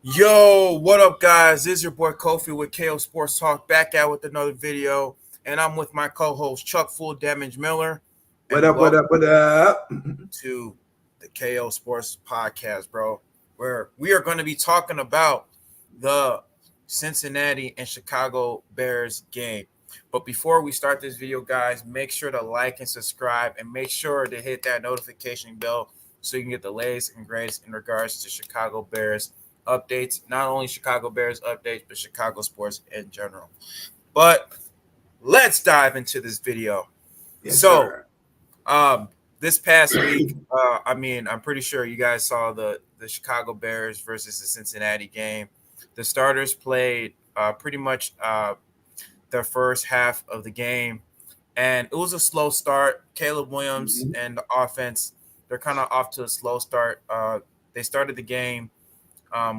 Yo, what up, guys? This is your boy Kofi with KO Sports Talk, back out with another video, and I'm with my co-host Chuck Full Damage Miller, What and up, what welcome up, what up? to the KO Sports Podcast, bro, where we are going to be talking about the Cincinnati and Chicago Bears game. But before we start this video, guys, make sure to like and subscribe, and make sure to hit that notification bell so you can get the latest and greatest in regards to Chicago Bears updates, not only Chicago Bears updates, but Chicago sports in general. But let's dive into this video. Yes, So, sir. um, this past week, I'm pretty sure you guys saw the Chicago Bears versus the Cincinnati game. The starters played pretty much the first half of the game, and it was a slow start. Caleb Williams Mhm. and the offense, they're kind of off to a slow start. They started the game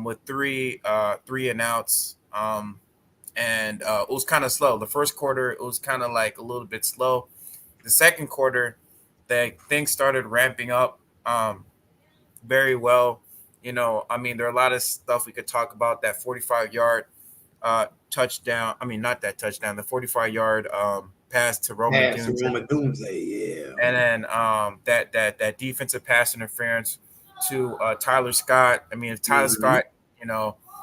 with three and outs. And it was kind of slow. The first quarter, it was kind of like a little bit slow. The second quarter, things started ramping up very well. There are a lot of stuff we could talk about. That 45-yard touchdown. Not that touchdown. The 45-yard pass to Roma Pass to Dunes, Roma Doomsday, yeah. and then that defensive pass interference to Tyler Scott. If Tyler Mhm. Scott,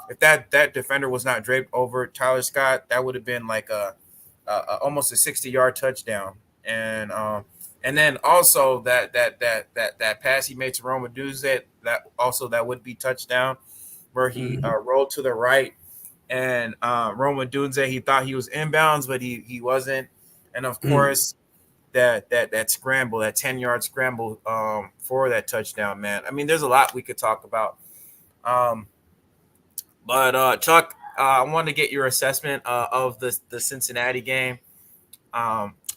if that defender was not draped over Tyler Scott, that would have been like a almost a 60-yard touchdown. And then also that pass he made to Roma Duz, that would be touchdown, where he Mhm. rolled to the right, and Roma Dunze, he thought he was inbounds, but he wasn't. And of course, that scramble, that 10-yard scramble for that touchdown, man. There's a lot we could talk about. Um, but Chuck, I want to get your assessment of the Cincinnati game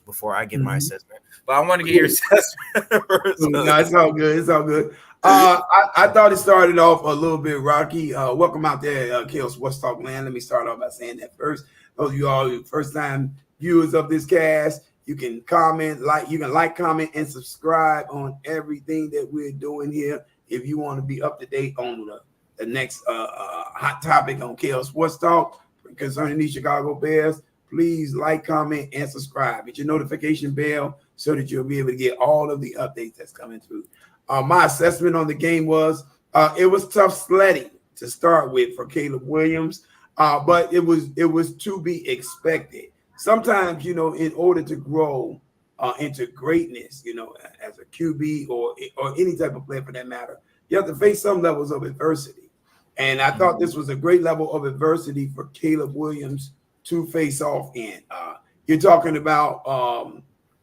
before I give my Mhm. assessment. But I want to get your assessment first. No, it's all good. It's all good. I thought it started off a little bit rocky. Welcome out there, Chaos Sports Talk Land. Let me start off by saying that first. Those of you all first time viewers of this cast, you can comment, and subscribe on everything that we're doing here. If you want to be up to date on the next hot topic on Chaos Sports Talk concerning the Chicago Bears, please like, comment, and subscribe. Hit your notification bell so that you'll be able to get all of the updates that's coming through. My assessment on the game was it was tough sledding to start with for Caleb Williams, but it was to be expected. Sometimes, in order to grow into greatness, as a QB or any type of player for that matter, you have to face some levels of adversity. And I thought this was a great level of adversity for Caleb Williams to face off in. You're talking about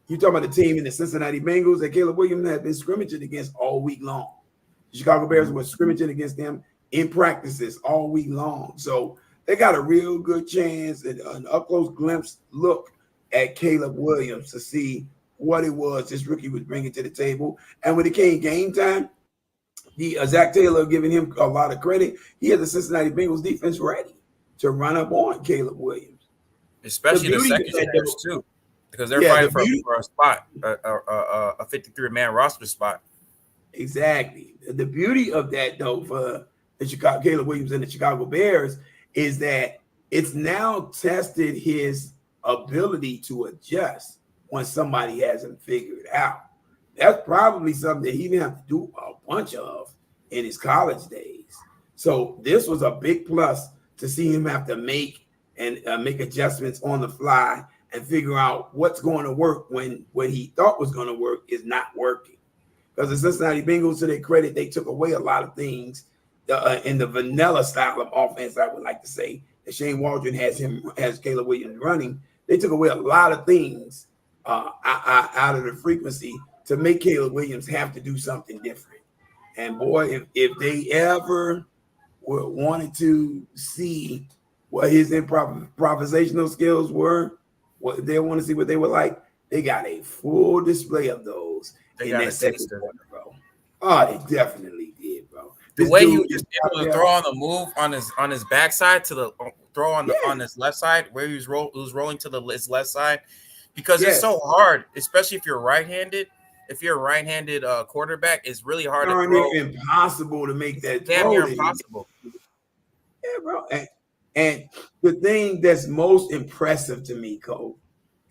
the team in the Cincinnati Bengals that Caleb Williams had been scrimmaging against all week long. The Chicago Bears were scrimmaging against them in practices all week long. So they got a real good chance and an up close glimpse look at Caleb Williams to see what it was this rookie was bringing to the table. And when it came game time, the Zach Taylor giving him a lot of credit. He had the Cincinnati Bengals defense ready to run up on Caleb Williams. The Especially the beauty of second that, stringers though, too, because they're yeah, the fighting beauty for a spot, a 53-man roster spot. exactly. The beauty of that, though, for the Chicago Caleb Williams and the Chicago Bears is that it's now tested his ability to adjust when somebody hasn't figured out. That's probably something that he didn't have to do a bunch of in his college days. So this was a big plus to see him have to make adjustments on the fly and figure out what's going to work when what he thought was going to work is not working. Because the Cincinnati Bengals, to their credit, they took away a lot of things in the vanilla style of offense. I would like to say that Shane Waldron has Caleb Williams running. They took away a lot of things out of the frequency to make Caleb Williams have to do something different. And boy, if they ever wanted to see what his improvisational skills were, what they want to see what they were like, they got a full display of those They in got that a second taste of it. quarter, bro. Oh, they definitely did, bro. The This way he dude was is just out able to there. throw on the move on his backside to the throw on Yeah, his left side, where he was rolling to his left side, because it's so yes. hard, especially if you're right-handed. If you're a right-handed quarterback, it's really hard to Darn near throw. impossible to make It's that damn throw near that he impossible. bro. And the thing that's most impressive to me, Cole,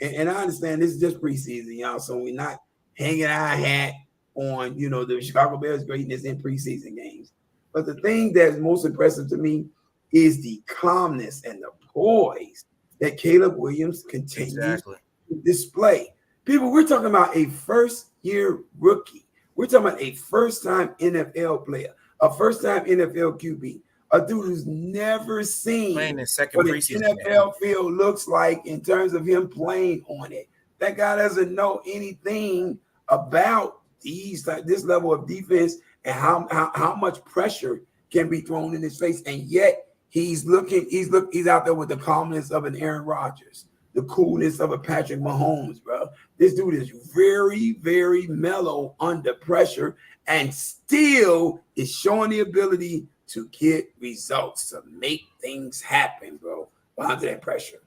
and I understand this is just preseason, y'all, so we're not hanging our hat on, the Chicago Bears' greatness in preseason games. But the thing that's most impressive to me is the calmness and the poise that Caleb Williams continues Exactly. to display. People, we're talking about a first-year rookie. We're talking about a first-time NFL player, a first-time NFL QB, a dude who's never Playing seen his second what an preseason game. NFL field looks like in terms of him playing on it. That guy doesn't know anything about this level of defense and how much pressure can be thrown in his face, and yet he's out there with the calmness of an Aaron Rodgers, the coolness of a Patrick Mahomes, bro. This dude is very, very mellow under pressure and still is showing the ability to get results, to make things happen, bro, under that pressure.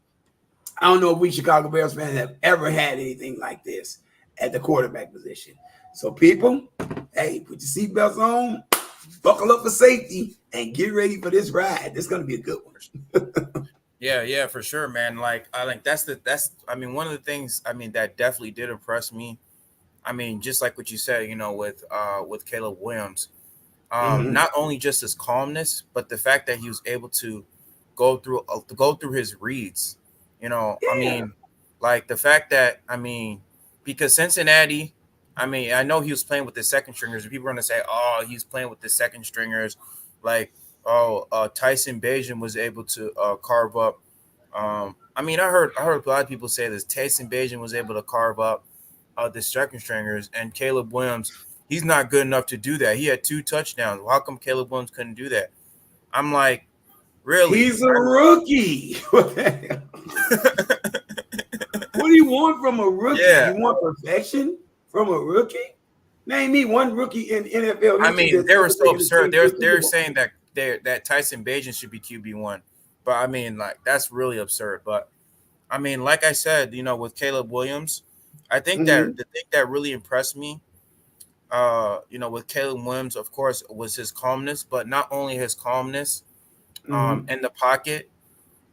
I don't know if we Chicago Bears fans have ever had anything like this at the quarterback position. So, people, hey, put your seatbelts on, buckle up for safety, and get ready for this ride. This is going to be a good one. Yeah, for sure, man. Like I think one of the things that definitely did impress me. I mean, just like what you said, with Caleb Williams, Mm-hmm. not only just his calmness, but the fact that he was able to go through his reads. I Yeah. mean, like the fact that because Cincinnati, I know he was playing with the second stringers, and people are gonna say, "Oh, he's playing with the second stringers," like, "Oh, Tyson Bajan was able to carve up." I heard a lot of people say this. Tyson Bajan was able to carve up the second stringers, and Caleb Williams, he's not good enough to do that. He had 2 touchdowns. How come Caleb Williams couldn't do that? I'm like, really? He's a rookie. What do you want from a rookie? Yeah. You want perfection from a rookie? Name me one rookie in NFL history that's They were ever so taken a absurd. team to a Super They're Bowl. saying that Tyson Bajan should be QB1, but like that's really absurd. But like I said, with Caleb Williams, I think that Mm-hmm. the thing that really impressed me, with Caleb Williams, of course, was his calmness, but not only his calmness, Mm-hmm. in the pocket,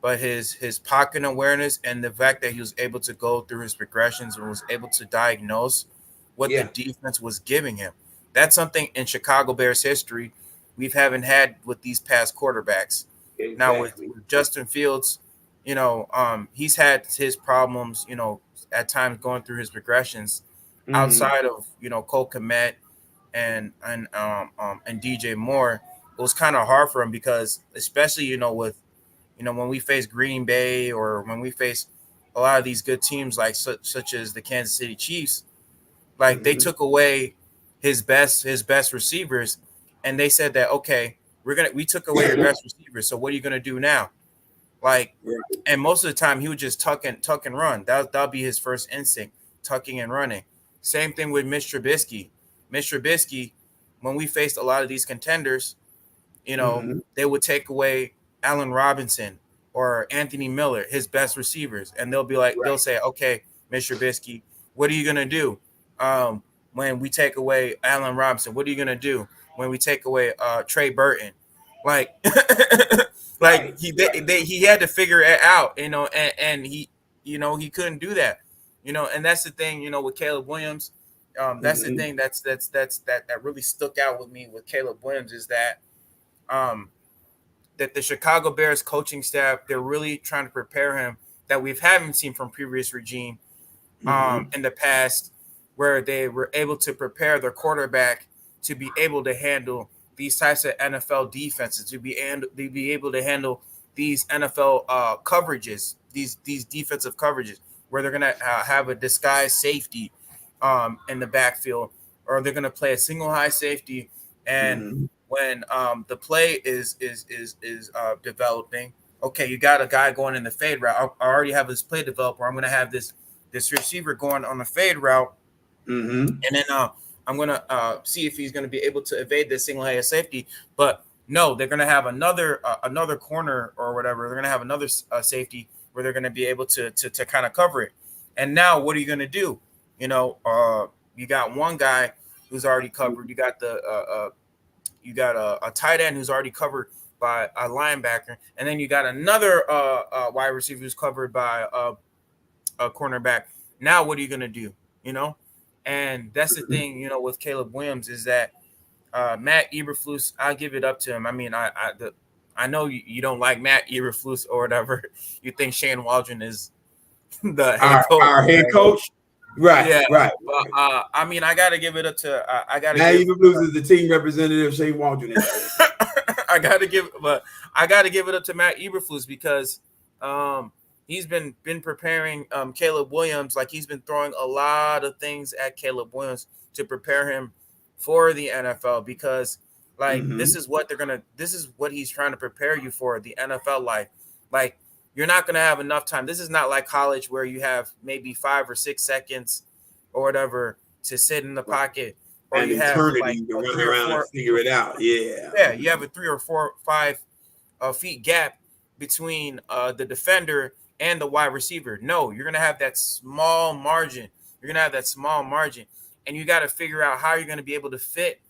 but his pocket awareness and the fact that he was able to go through his progressions and was able to diagnose what the Yeah, defense was giving him. That's something in Chicago Bears history we haven't had with these past quarterbacks. Now exactly. with Justin Fields, he's had his problems, at times going through his progressions Mm-hmm. outside of Cole Kmet and DJ Moore. It was kind of hard for him because, especially with when we face Green Bay or when we face a lot of these good teams like such as the Kansas City Chiefs, like they Mm-hmm. took away his best receivers, and they said that, okay, we took away your best receivers, so what are you gonna do now? Like, Right. and most of the time he would just tuck and run. That'll be his first instinct, tucking and running. Same thing with Mitch Trubisky. Mitch Trubisky, when we faced a lot of these contenders, Mm-hmm. they would take away Allen Robinson or Anthony Miller, his best receivers, and they'll Right. say, okay, Mr. Trubisky, what are you gonna do when we take away Allen Robinson? What are you gonna do when we take away Trey Burton? Like, like Right. he had to figure it out, and he couldn't do that, and that's the thing, with Caleb Williams. That's the Mm-hmm. thing that really stuck out with me with Caleb Williams is um, that the Chicago Bears coaching staff, they're really trying to prepare him that we haven't seen from previous regime Mm-hmm. in the past, where they were able to prepare their quarterback to be able to handle these types of NFL defenses, to be able to handle these NFL coverages, these defensive coverages, where they're gonna have a disguised safety in the backfield, or they're gonna play a single high safety, and Mm-hmm. when the play is developing, okay, you got a guy going in the fade route. I already have this play developer. I'm gonna have this receiver going on the fade route, Mm-hmm. and then I'm gonna see if he's gonna be able to evade this single high safety. But no, they're gonna have another corner or whatever. They're gonna have another safety where they're gonna be able to kind of cover it. And now, what are you gonna do? You got one guy who's already covered. You got a tight end who's already covered by a linebacker, and then you got another wide receiver who's covered by a cornerback. Now, what are you gonna do? You know, and that's the thing. You know, with Caleb Williams is that Matt Eberflus, I give it up to him. I mean, I know you don't like Matt Eberflus or whatever. You think Shane Waldron is the head coach, our head right? coach. Right, Yeah, right. but I mean, I gotta give it up to I gotta Now give even Blues is the team representative. Shane Waldron is there. I gotta give it up to Matt Eberflus because um, he's been preparing Caleb Williams, like he's been throwing a lot of things at Caleb Williams to prepare him for the NFL because like Mm-hmm. this is what he's trying to prepare you for the NFL life. Like you're not gonna have enough time. This is not like college where you have maybe 5 or 6 seconds or whatever to sit in the Right. pocket, or An you have like eternity to a run three or around and four figure it out. Yeah. yeah, you have a 3 or 4 5 feet gap between the defender and the wide receiver. No, you're gonna have that small margin. You're gonna have that small margin, and you got to figure out how you're gonna be able to fit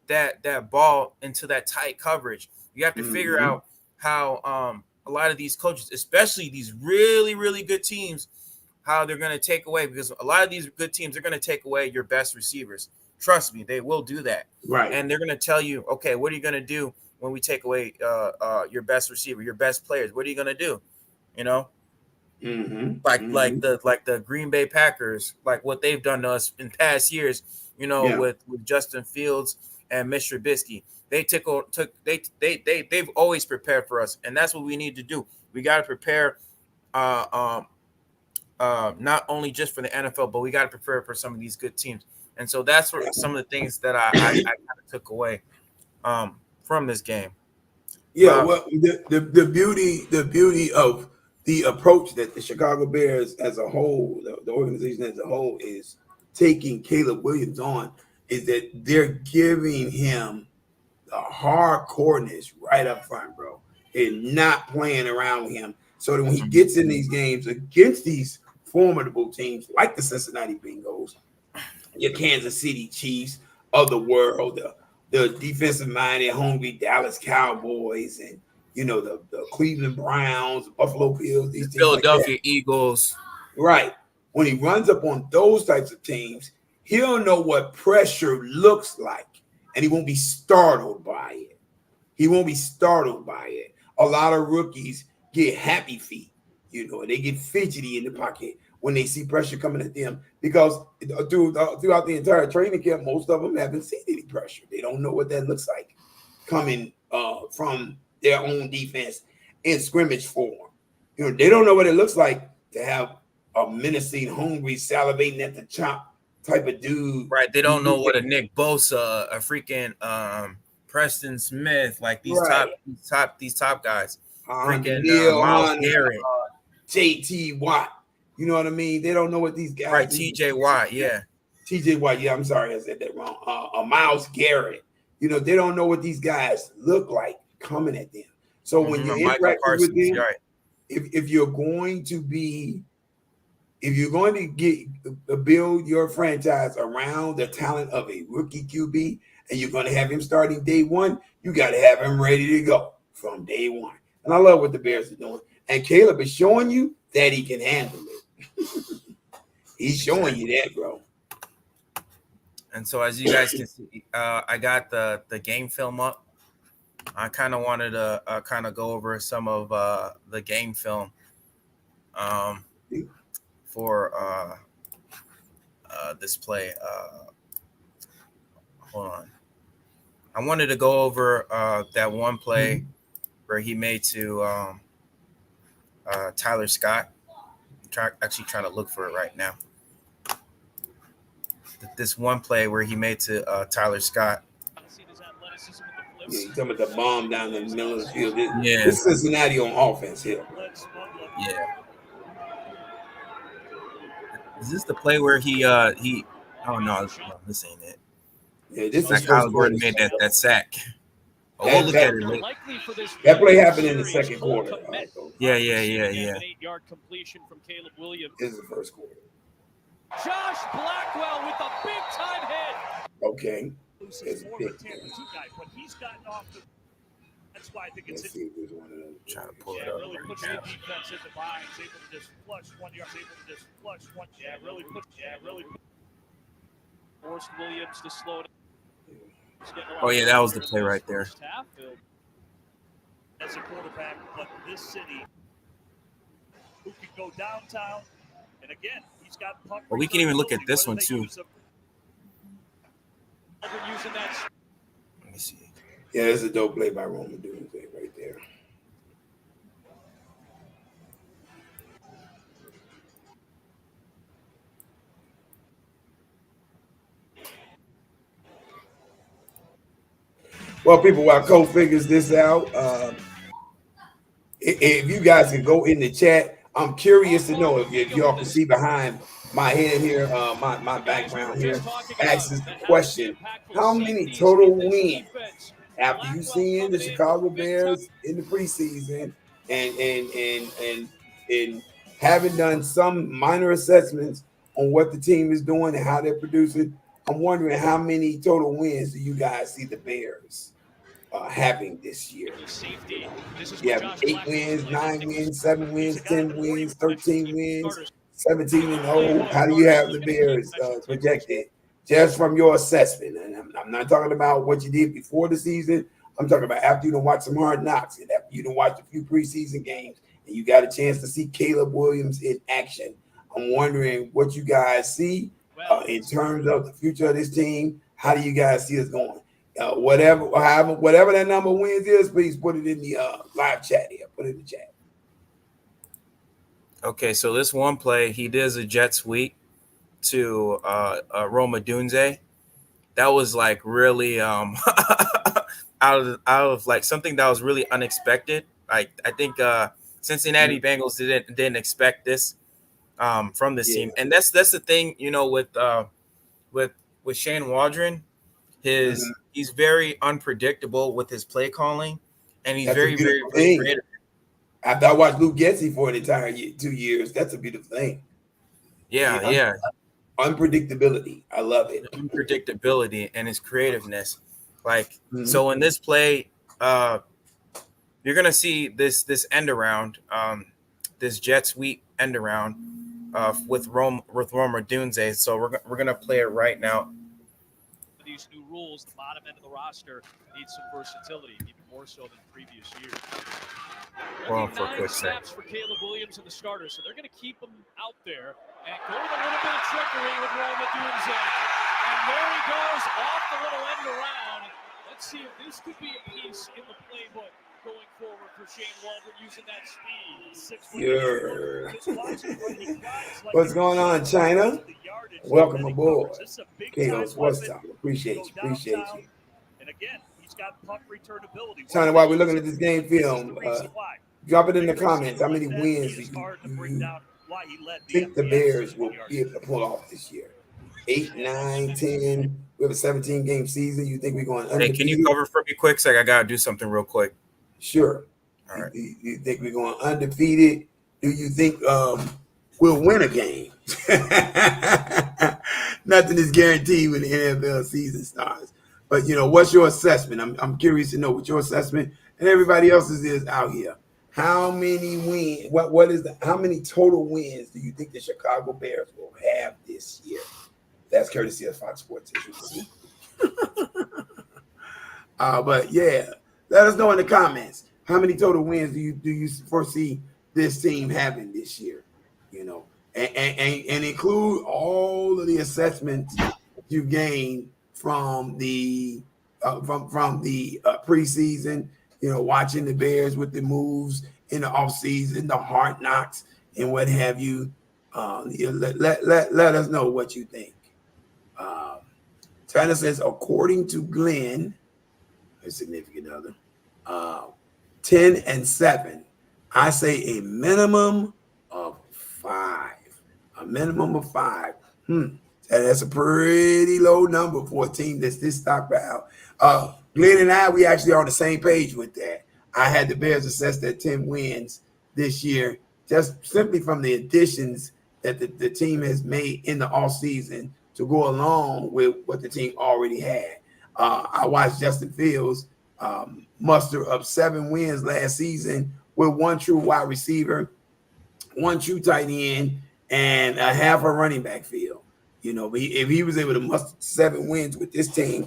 that ball into that tight coverage. You have to figure Mm-hmm. out how a lot of these coaches, especially these really really good teams, how they're going to take away because a lot of these good teams are going to take away your best receivers. Trust me, they will do that, Right. and they're going to tell you, okay, what are you going to do when we take away your best receiver, your best players? What are you going to do? You know, Mm-hmm. like Mm-hmm. the Green Bay Packers, like what they've done to us in past years. You know, Yeah. with Justin Fields and Mr. Trubisky, they took they've always prepared for us, and that's what we need to do. We got to prepare. Uh, um, not only just for the NFL, but we got to prepare for some of these good teams. And so that's what some of the things that I kind of took away from this game. Yeah, But well, the beauty of the approach that the Chicago Bears as a whole, the organization as a whole, is taking Caleb Williams on is that they're giving him the hardcoreness right up front, bro, and not playing around with him. So that when he gets in these games against these formidable teams like the Cincinnati Bengals, your Kansas City Chiefs of the world, the defensive minded, hungry Dallas Cowboys, and the Cleveland Browns, Buffalo Bills, the these teams like that. Philadelphia Eagles, Right. When he runs up on those types of teams, he'll know what pressure looks like, and he won't be startled by it. He won't be startled by it. A lot of rookies get happy feet, they get fidgety in the pocket when they see pressure coming at them because throughout the entire training camp, most of them haven't seen any pressure. They don't know what that looks like coming from their own defense in scrimmage form. They don't know what it looks like to have a menacing, hungry, salivating at the chop type of dude. right? They don't know what a Nick Bosa, a freaking Preston Smith, like Right. these top guys, freaking Neil Miles Hunter, Garrett, JT Watt. You know what I mean? They don't know what these right? guys. TJ Watt, yeah. TJ Watt. Yeah, I'm sorry, I said that wrong. Miles Garrett. They don't know what these guys look like coming at them. So when you're in Michael practice with Parsons, them, right? if you're going to be, if you're going to build your franchise around the talent of a rookie QB, and you're going to have him starting day one, you got to have him ready to go from day one. And I love what the Bears are doing. And Caleb is showing you that he can handle it. He's showing you that, bro. And so, as you guys can see, I got the game film up. I kind of wanted to kind of go over some of the game film um, for this play. Hold on. I wanted to go over that one play where he made to Tyler Scott. Actually trying to look for it right now. This one play where he made to Tyler Scott. Yeah, you talking about the bomb down the middle of the field. Yeah. This Cincinnati on offense here. Yeah. Is this the play where he oh no, this ain't it. Yeah, this That is Kyle first quarter. Gordon made that sack. Oh, That, look that, at it. that play happened in the second quarter. Yeah. This is the first quarter. Josh Blackwell with a big time hit. Okay. It's big. That's why I think Let's it's see if there's one of them. Trying to pull it up really right puts now. the defense in the binds, able to just flush 1 yard, able to just flush one. Really forced Williams to slow down. Oh yeah, that was the play right there. Half, as a quarterback, but this city who can go downtown, and again, he's got puck. Well, we can even look at this one too. Using that. Let me see. Yeah, that's a dope play by Roma Doomsday right there. Well, people, while Cole figures this out, if you guys can go in the chat, I'm curious to know if y'all can see behind my head here, my background here, asks the question: how many total wins after you seeing the Chicago Bears in the preseason and having done some minor assessments on what the team is doing and how they're producing? I'm wondering how many total wins do you guys see the Bears having this year? You have 8 wins, 9 wins, 7 wins, 10 wins, 13 wins, 17-0. How do you have the Bears projected just from your assessment? And I'm not talking about what you did before the season. I'm talking about after you done watch some Hard Knocks and after you done watched a few preseason games and you got a chance to see Caleb Williams in action. I'm wondering what you guys see in terms of the future of this team. How do you guys see us going? Whatever that number of wins is, please put it in the live chat here. Put it in the chat. Okay, so this one play, he does a jet sweep to Roma Dunze. That was like really out of like something that was really unexpected. Like I think Cincinnati Bengals didn't expect this from this team, and that's the thing, you know, with Shane Waldron. He's very unpredictable with his play calling, and he's very creative. After I watched Luke Getsy for an entire 2 years, that's a beautiful thing. Yeah. Unpredictability. I love it. The unpredictability and his creativeness. Like so in this play, you're gonna see this end around, this jet sweep end around with Roma Dunze. So we're gonna play it right now. These new rules, the bottom end of the roster needs some versatility, even more so than previous years. Well, for a quick snaps for Caleb Williams and the starters, so they're going to keep him out there and go with a little bit of trickery with Roma Dunze. And there he goes off the little end around. Let's see if this could be a piece in the playbook going forward for Shane Waldron using that speed. What's going on, China? Welcome aboard. Chaos, what's up? Appreciate you. And again, he's got puck return ability. China, while we're looking at this game film, drop it in the comments. How many wins do you think the Bears will be able to pull off this year? 8, 9, 10. We have a 17-game season. You think we're going undefeated? Hey, can you cover for me quick? So I gotta do something real quick. Sure. All right. You think we're going undefeated? Do you think we'll win a game? Nothing is guaranteed when the NFL season starts. But you know, what's your assessment? I'm curious to know what your assessment and everybody else's is out here. How many wins? How many total wins do you think the Chicago Bears will have this year? That's courtesy of Fox Sports, as you see. But yeah, let us know in the comments. How many total wins do you foresee this team having this year? You know, and include all of the assessments you gained from the preseason. You know, watching the Bears with the moves in the offseason, the Hard Knocks, and what have you. Let us know what you think. China says, according to Glenn, a significant other, 10 and 7. I say a minimum of 5. A minimum of 5. That's a pretty low number for a team that's this stocked out. Glenn and I, we actually are on the same page with that. I had the Bears assessed at 10 wins this year, just simply from the additions that the team has made in the offseason to go along with what the team already had. I watched Justin Fields muster up 7 wins last season with 1 true wide receiver, 1 true tight end, and a half a running back field. But if he was able to muster 7 wins with this team,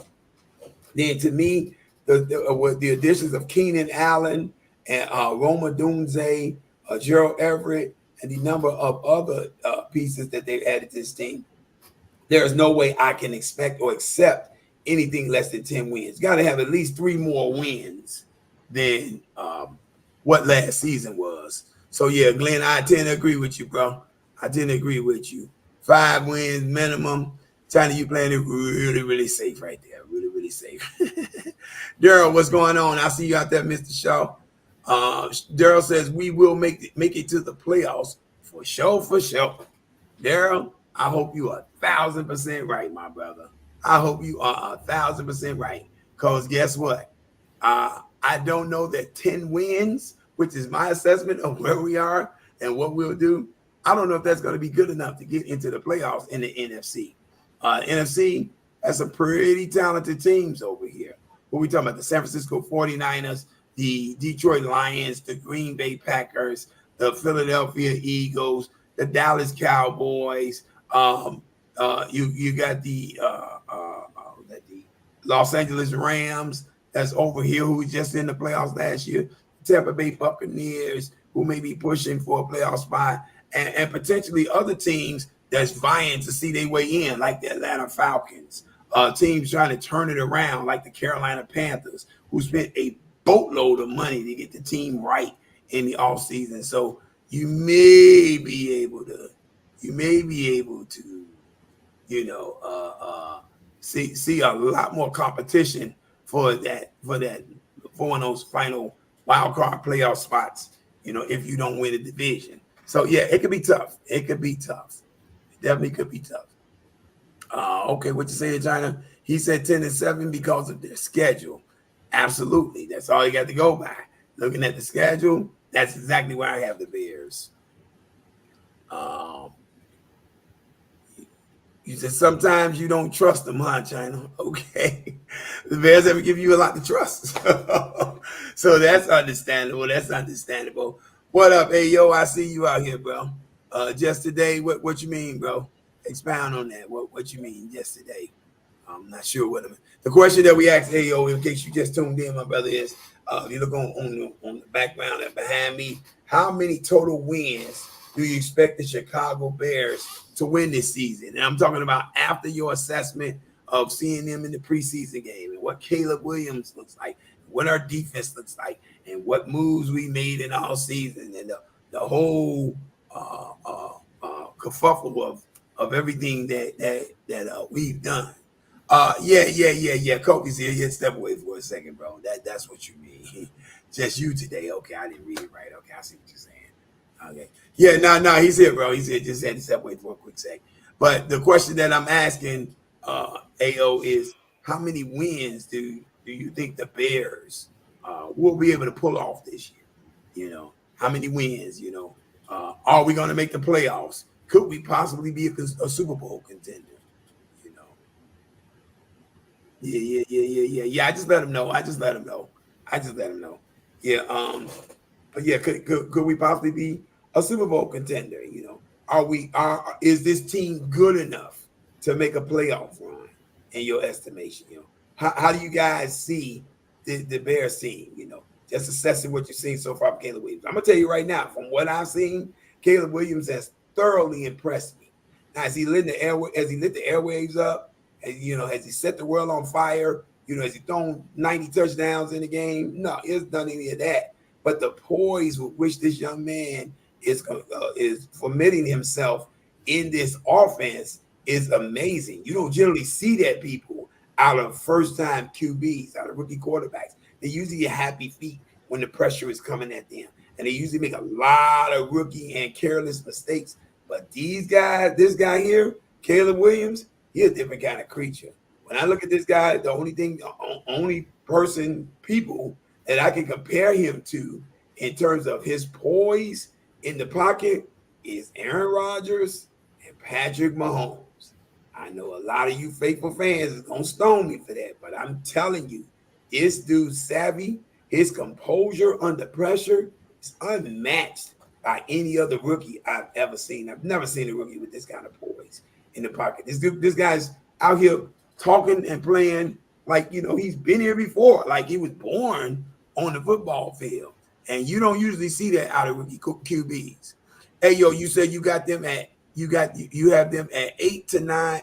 then to me, with the additions of Keenan Allen and Roma Dunze, Gerald Everett, and the number of other pieces that they've added to this team, there is no way I can expect or accept anything less than 10 wins. Got to have at least 3 more wins than what last season was. So, yeah, Glenn, I tend to agree with you, bro. I tend to agree with you. 5 wins minimum. China, you playing it really, really safe right there. Really, really safe. Daryl, what's going on? I see you out there, Mr. Shaw. Daryl says we will make it to the playoffs for sure, for sure. Daryl, I hope you are 1,000% right, my brother. I hope you are 1,000% right. Because guess what? I don't know that 10 wins, which is my assessment of where we are and what we'll do. I don't know if that's going to be good enough to get into the playoffs in the NFC. NFC has some pretty talented teams over here. What we talking about? The San Francisco 49ers, the Detroit Lions, the Green Bay Packers, the Philadelphia Eagles, the Dallas Cowboys. You got the Los Angeles Rams that's over here who was just in the playoffs last year. Tampa Bay Buccaneers who may be pushing for a playoff spot, and potentially other teams that's vying to see their way in, like the Atlanta Falcons. Teams trying to turn it around, like the Carolina Panthers, who spent a boatload of money to get the team right in the offseason. So you may be able to, see a lot more competition for one of those final wild card playoff spots, if you don't win a division. So yeah, it could be tough. It definitely could be tough. Okay, what you say, China? He said 10-7 because of their schedule. Absolutely. That's all you got to go by. Looking at the schedule, that's exactly where I have the Bears. You said sometimes you don't trust them, huh, China? Okay. The Bears ever give you a lot to trust. So that's understandable. What up, hey, yo, I see you out here, bro. Just today, what you mean, bro? Expound on that. What you mean just today? I'm not sure what the question that we asked AO, in case you just tuned in, my brother, is you look on the background and behind me, how many total wins do you expect the Chicago Bears to win this season? And I'm talking about after your assessment of seeing them in the preseason game and what Caleb Williams looks like, what our defense looks like, and what moves we made in all season, and the whole kerfuffle of everything that we've done. Yeah. Kobe's here. Yeah, step away for a second, bro. That's what you mean. Just you today. Okay, I didn't read it right. Okay, I see what you're saying. Okay. Yeah, no, he's here, bro. He's here. Just had to step away for a quick sec. But the question that I'm asking AO is, how many wins do you think the Bears will be able to pull off this year? How many wins? Are we going to make the playoffs? Could we possibly be a Super Bowl contender? Yeah. I just let him know. Yeah. But yeah, could we possibly be a Super Bowl contender? Is this team good enough to make a playoff run in your estimation? How do you guys see the Bears team? Just assessing what you've seen so far from Caleb Williams. I'm gonna tell you right now, from what I've seen, Caleb Williams has thoroughly impressed me. Now, as he lit the airwaves up, as he set the world on fire, has he thrown 90 touchdowns in the game? No, he hasn't done any of that. But the poise with which this young man is permitting himself in this offense is amazing. You don't generally see that people out of first-time QBs, out of rookie quarterbacks. They usually get happy feet when the pressure is coming at them. And they usually make a lot of rookie and careless mistakes. But this guy here, Caleb Williams, he's a different kind of creature. When I look at this guy, the only people that I can compare him to in terms of his poise in the pocket is Aaron Rodgers and Patrick Mahomes. I know a lot of you faithful fans is going to stone me for that, but I'm telling you, This dude's savvy, his composure under pressure is unmatched by any other rookie I've ever seen. I've never seen a rookie with this kind of poise in the pocket. This guy's out here talking and playing like, he's been here before, like he was born on the football field. And you don't usually see that out of rookie QBs. Hey, yo, you said you have them at 8 to 9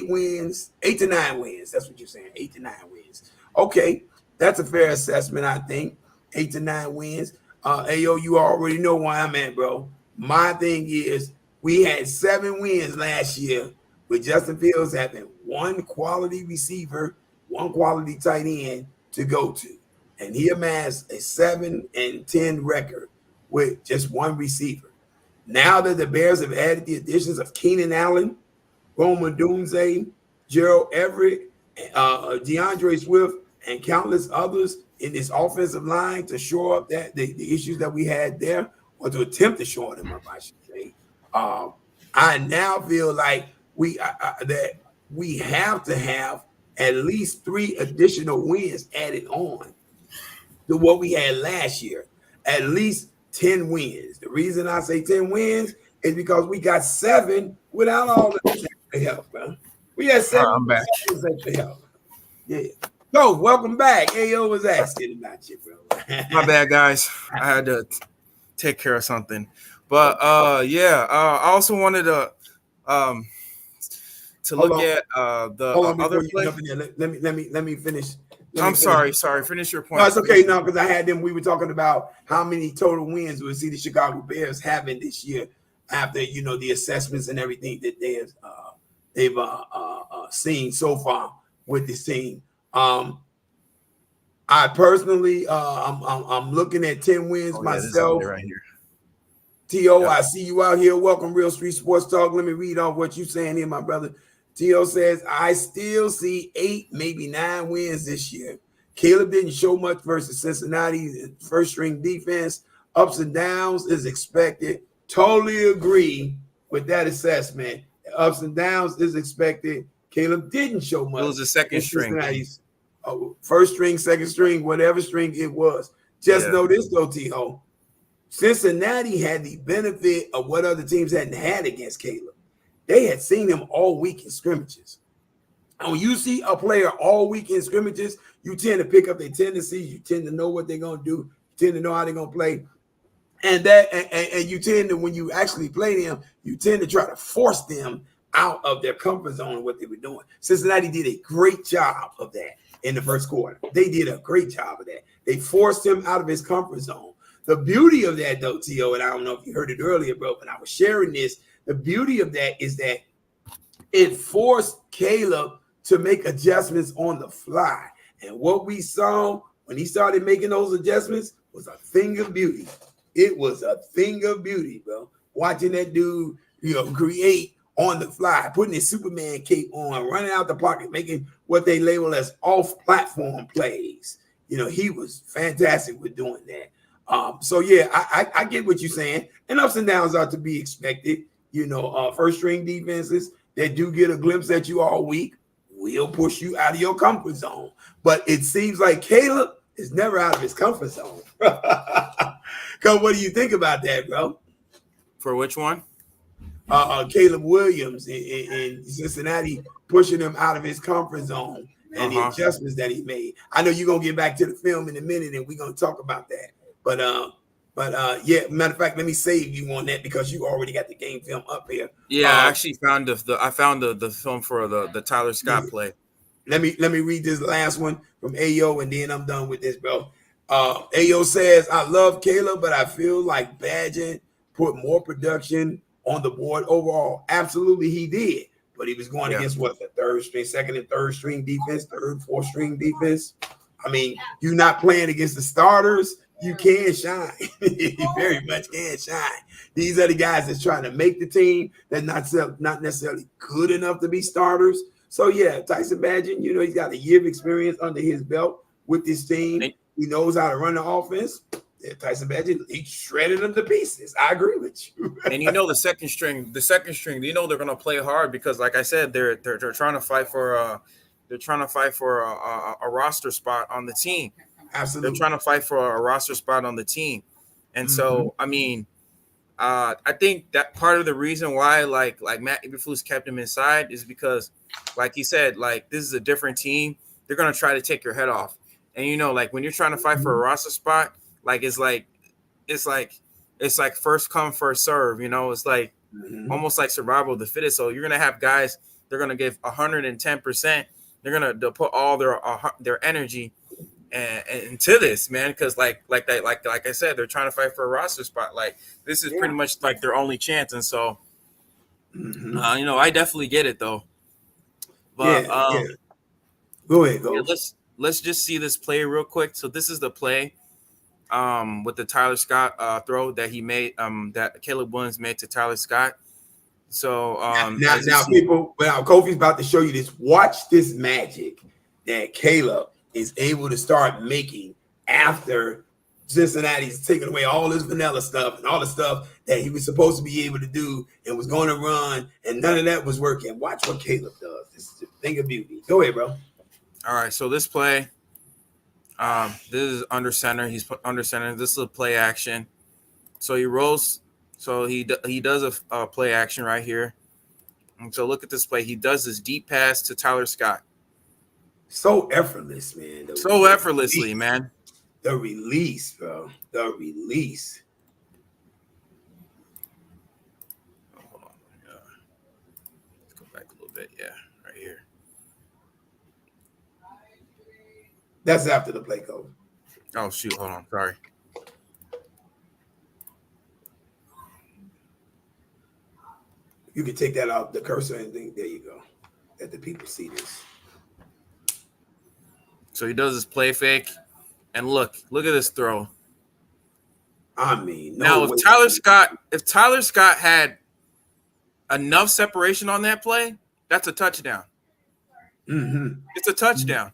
wins. That's what you're saying, 8 to 9 wins. Okay, that's a fair assessment, I think. 8 to 9 wins. Hey, yo, you already know why I'm at, bro. My thing is we had 7 wins last year with Justin Fields having one quality receiver, one quality tight end to go to. And he amassed a 7-10 record with just one receiver. Now that the Bears have added the additions of Keenan Allen, Rome Odunze, Gerald Everett, DeAndre Swift, and countless others in this offensive line to shore up that the issues that we had there, or to attempt to shore them up, I should say. I now feel like we have to have at least 3 additional wins added on to what we had last year. At least 10 wins. The reason I say 10 wins is because we got 7 without all the extra help, man. We had 7 I'm back. extra help. Yeah. So, welcome back. AO was asking about you, bro. My bad, guys. I had to take care of something. But I also wanted to look at the other play. Let me finish. Sorry. Finish your point. No, it's okay. No, because I had them. We were talking about how many total wins we see the Chicago Bears having this year after the assessments and everything that they've seen so far with this team. I personally, I'm looking at 10 wins myself. Right here. T.O., yep. I see you out here. Welcome, Real Street Sports Talk. Let me read off what you're saying here, my brother. T.O. says, I still see 8, maybe 9 wins this year. Caleb didn't show much versus Cincinnati first-string defense. Ups and downs is expected. Totally agree with that assessment. Ups and downs is expected. Caleb didn't show much. It was a second string. First string, second string, whatever string it was. Just know this, though, T.O. Cincinnati had the benefit of what other teams hadn't had against Caleb. They had seen him all week in scrimmages. And when you see a player all week in scrimmages, you tend to pick up their tendencies. You tend to know what they're going to do. You tend to know how they're going to play. And you tend to, when you actually play them, you tend to try to force them out of their comfort zone of what they were doing. Cincinnati did a great job of that in the first quarter. They did a great job of that. They forced him out of his comfort zone. The beauty of that, though, T.O., and I don't know if you heard it earlier, bro, but I was sharing this. The beauty of that is that it forced Caleb to make adjustments on the fly. And what we saw when he started making those adjustments was a thing of beauty. It was a thing of beauty, bro. Watching that dude, create on the fly, putting his Superman cape on, running out the pocket, making what they label as off-platform plays. He was fantastic with doing that. I get what you're saying. And ups and downs are to be expected. First-string defenses that do get a glimpse at you all week will push you out of your comfort zone. But it seems like Caleb is never out of his comfort zone. Because what do you think about that, bro? For which one? Caleb Williams in Cincinnati, pushing him out of his comfort zone and the adjustments that he made. I know you're going to get back to the film in a minute, and we're going to talk about that. But matter of fact, let me save you on that because you already got the game film up here. Yeah, I actually found the film for the Tyler Scott play. Let me read this last one from AO, and then I'm done with this, bro. AO says, I love Caleb, but I feel like Badgett put more production on the board overall. Absolutely, he did. But he was going against what, the third string, second and third string defense, third, fourth string defense. I mean, you're not playing against the starters. You can shine. You very much can shine. These are the guys that's trying to make the team. They're not necessarily good enough to be starters. So, yeah, Tyson Badgett, he's got a year of experience under his belt with this team. He knows how to run the offense. Yeah, Tyson Badgett, he shredded them to pieces. I agree with you. And the second string, they're going to play hard because, like I said, they're trying to fight for They're trying to fight for a roster spot on the team. They're Absolutely. trying to fight for a roster spot on the team. And so, I mean, I think that part of the reason why like Matt Eberflus kept him inside is because, like he said, like this is a different team. They're gonna try to take your head off, and like when you're trying to fight for a roster spot, like it's like first come first serve. It's like almost like survival of the fittest. So you're gonna have guys. They're gonna give 110%. They'll put all their energy into this, man, because like I said, they're trying to fight for a roster spot. Like this is pretty much like their only chance, and so I definitely get it though. But Go ahead, yeah, let's just see this play real quick. So this is the play with the Tyler Scott throw that he made, that Caleb Williams made to Tyler Scott. So now people, well, Kofi's about to show you this. Watch this magic that Caleb is able to start making after Cincinnati's taking away all this vanilla stuff and all the stuff that he was supposed to be able to do and was going to run, and none of that was working. Watch what Caleb does. This is a thing of beauty. Go ahead, bro. All right, so this play, this is under center. He's put under center. This is a play action. So he rolls. So he does a play action right here. And so look at this play. He does this deep pass to Tyler Scott. So effortless, man. So effortlessly, man. The release, bro. The release. Hold on. Let's go back a little bit. Yeah, right here. That's after the play, coach. Oh, shoot. Hold on. Sorry. You can take that out, the cursor, and think, there you go. Let the people see this. So he does this play fake, and look at this throw. I mean, now if Tyler Scott had enough separation on that play, that's a touchdown. It's a touchdown.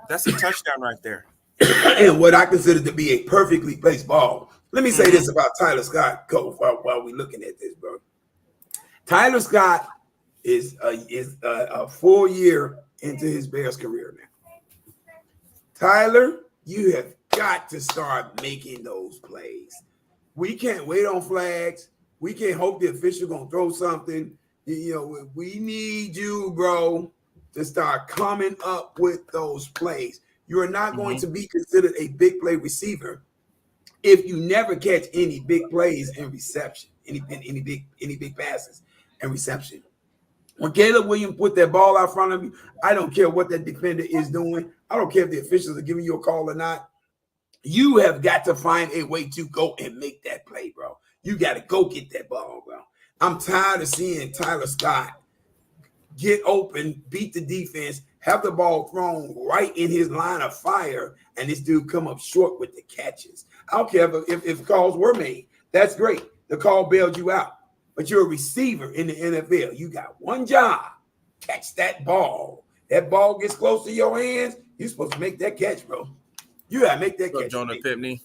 That's a touchdown right there. And what I consider to be a perfectly placed ball. Let me say this about Tyler Scott, Coach, while we're looking at this, bro. Tyler Scott is a full year into his Bears career now. Tyler, you have got to start making those plays. We can't wait on flags. We can't hope the official gonna throw something. We need you, bro, to start coming up with those plays. You are not going to be considered a big play receiver if you never catch any big plays in reception, any big passes and reception. When Caleb Williams put that ball out front of you, I don't care what that defender is doing. I don't care if the officials are giving you a call or not. You have got to find a way to go and make that play, bro. You got to go get that ball, bro. I'm tired of seeing Tyler Scott get open, beat the defense, have the ball thrown right in his line of fire, and this dude come up short with the catches. I don't care if calls were made. That's great. The call bailed you out. But you're a receiver in the NFL. You got one job. Catch that ball. That ball gets close to your hands, you're supposed to make that catch, bro. You got to make that catch. Jonah Pipney.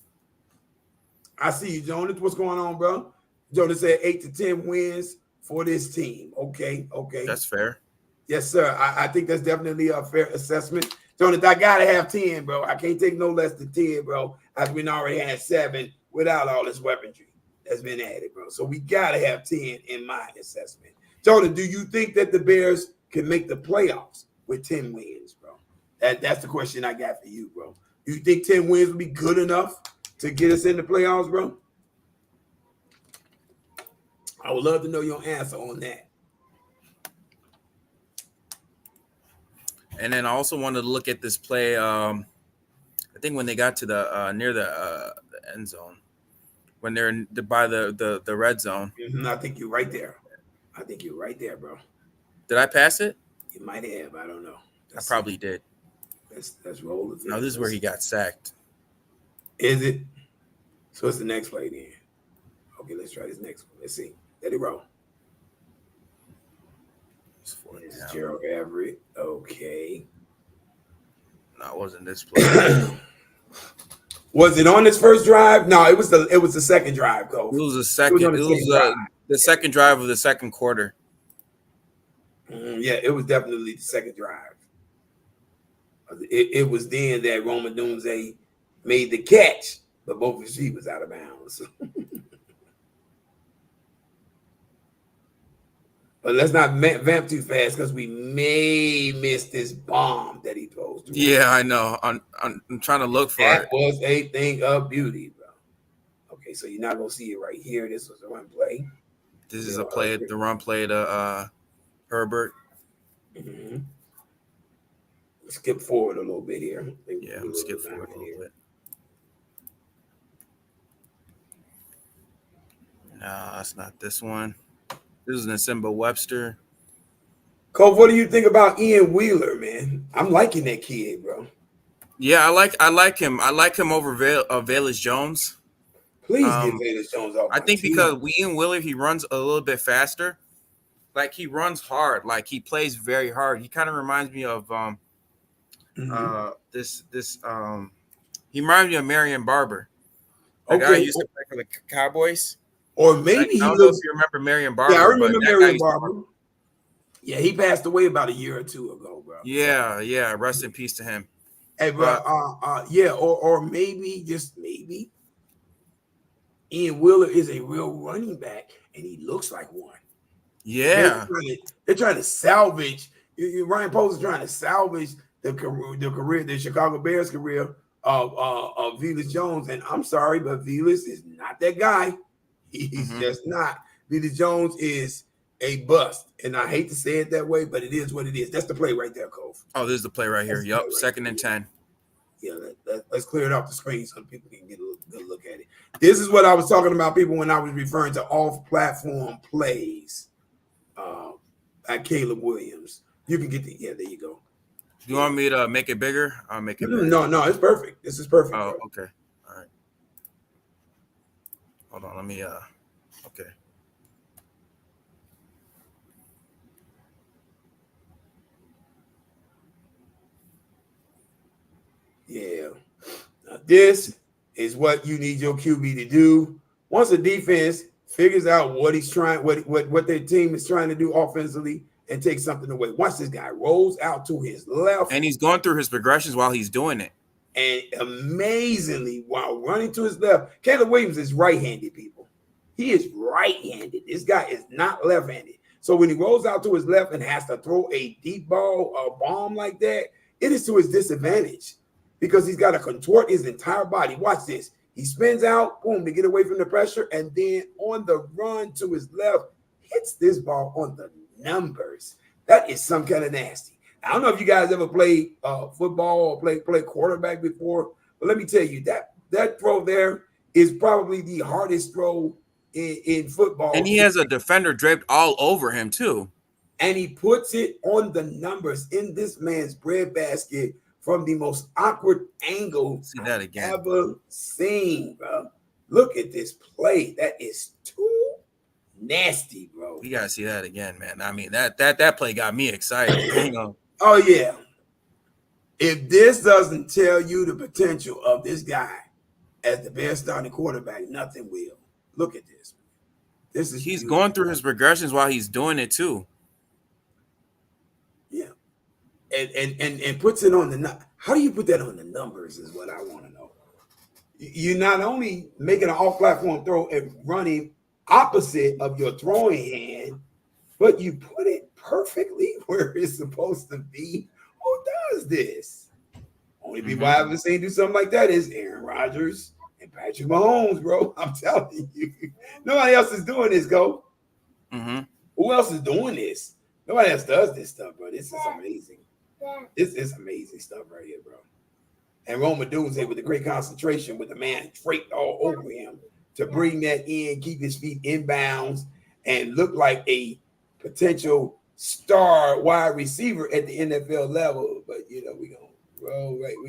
I see you, Jonas. What's going on, bro? Jonas said 8 to 10 wins for this team. Okay. That's fair. Yes, sir. I think that's definitely a fair assessment. Jonas, I got to have 10, bro. I can't take no less than 10, bro. As we already had 7 without all this weaponry that's been added, bro. So we got to have 10 in my assessment. Jonas, do you think that the Bears can make the playoffs with 10 wins, bro? That's the question I got for you, bro. Do you think 10 wins would be good enough to get us in the playoffs, bro? I would love to know your answer on that. And then I also wanted to look at this play. I think when they got to the near the end zone, when they're by the red zone. I think you're right there. Bro. Did I pass it? You might have. I don't know. I probably did. Let's roll it. No, this is where he got sacked. Is it? So it's the next play then. Okay, let's try this next one. Let's see. Let it roll. It's Gerald Everett. Okay. No, it wasn't this play. Was it on this first drive? No, it was the second drive, Coach. It was the second. It was the second drive of the second quarter. Yeah, it was definitely the second drive. It was then that Roman Doomsday made the catch, but both receivers out of bounds. But let's not vamp too fast because we may miss this bomb that he throws to Roman. Yeah, I know. I'm trying to look for That it. was a thing of beauty, bro. Okay, so you're not gonna see it right here. This was a run play. This is a play, the run play to Herbert. Mm-hmm. Skip forward a little bit here. Yeah, I'm skip forward a little bit. No, that's not this one. This is Nsimba Webster. Cole, what do you think about Ian Wheeler, man? I'm liking that kid, bro. Yeah, I like him. I like him over Velus Jones. Please get Velus Jones off. I think because Ian Wheeler, he runs a little bit faster. Like he runs hard. Like he plays very hard. He kind of reminds me of he reminds me of Marion Barber. The guy who used to play for the Cowboys. Or maybe like, he I don't know if you remember Marion Barber. Yeah, I remember Marion Barber. Yeah, he passed away about a year or two ago, bro. Yeah. Rest in peace to him. Hey, bro. Or maybe, just maybe, Ian Wheeler is a real running back, and he looks like one. Yeah, they're trying to salvage. Ryan Post is trying to salvage the career, the Chicago Bears career of Velus Jones. And I'm sorry, but Velus is not that guy. He's just not. Velus Jones is a bust, and I hate to say it that way, but it is what it is. That's the play right there, Cove. Oh, this is the play right here. Yep, second and 10. Yeah, let's clear it off the screen so people can get a good look at it. This is what I was talking about, people, when I was referring to off-platform plays by Caleb Williams. You can get there you go. Do you want me to make it bigger? I'll make it bigger. No, it's perfect. This is perfect. Oh, bro. Okay. All right. Hold on, let me okay. Yeah. Now, this is what you need your QB to do. Once the defense figures out what he's trying, what their team is trying to do offensively, and take something away. Once this guy rolls out to his left, and he's going through his progressions while he's doing it, and amazingly, while running to his left, Caleb Williams is right-handed. People, he is right-handed. This guy is not left-handed. So when he rolls out to his left and has to throw a deep ball, a bomb like that, it is to his disadvantage because he's got to contort his entire body. Watch this. He spins out, boom, to get away from the pressure, and then on the run to his left, hits this ball on the numbers. That is some kind of nasty. I don't know if you guys ever played football or play quarterback before, but let me tell you, that throw there is probably the hardest throw in football. And he has a defender draped all over him too. And he puts it on the numbers in this man's breadbasket from the most awkward angle I've ever seen, bro. Look at this play. That is too nasty, bro. You gotta see that again, man. I mean, that play got me excited. Hang on. Oh yeah. If this doesn't tell you the potential of this guy as the best starting quarterback, nothing will. Look at this. He's beautiful. Going through his progressions while he's doing it too. Yeah. And puts it on the, how do you put that on the numbers is what I want to know. You're not only making an off-platform throw and running opposite of your throwing hand, but you put it perfectly where it's supposed to be. Who does this? Only people I haven't seen do something like that is Aaron Rodgers and Patrick Mahomes, bro. I'm telling you. Nobody else is doing this, go. Who else is doing this? Nobody else does this stuff, bro. This is amazing. This is amazing stuff right here, bro. And Roman Doomsday with the great concentration with the man draped all over him to bring that in, keep his feet inbounds, and look like a potential star wide receiver at the NFL level. But, you know, we're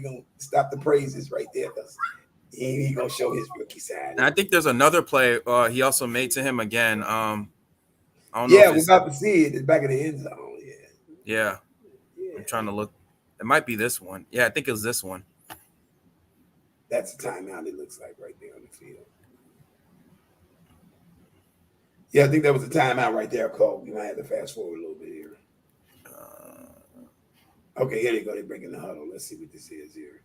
going to stop the praises right there because he's going to show his rookie side. And I think there's another play he also made to him again. I don't know. Yeah, we're about to see it. It's back in the end zone. Yeah. I'm trying to look. It might be this one. Yeah, I think it was this one. That's a timeout, it looks like, right there on the field. Yeah, I think that was a timeout right there, Cole. You might have to fast forward a little bit here. Okay, here they go. They're breaking the huddle. Let's see what this is here.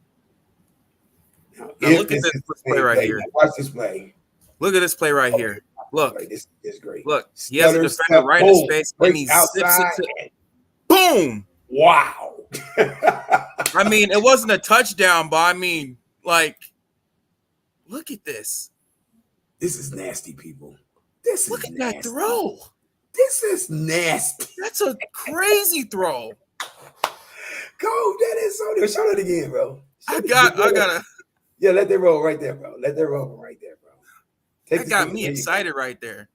Now, Now if look at this this is the play same right play, here. now watch this play. Look at this play right Okay, here. Look, this is great. look. He has a Stutter defender step, right in his boom, face, and breaks he zips it outside, to and boom. wow. I mean, it wasn't a touchdown, but I mean, like, look at this. This is nasty, people. This Look is at nasty. that throw. This is nasty. That's a crazy throw. Go, that is so good. Show that again, bro. I gotta. Yeah, let that roll right there, bro. Let that roll right there, bro. That got me excited right there.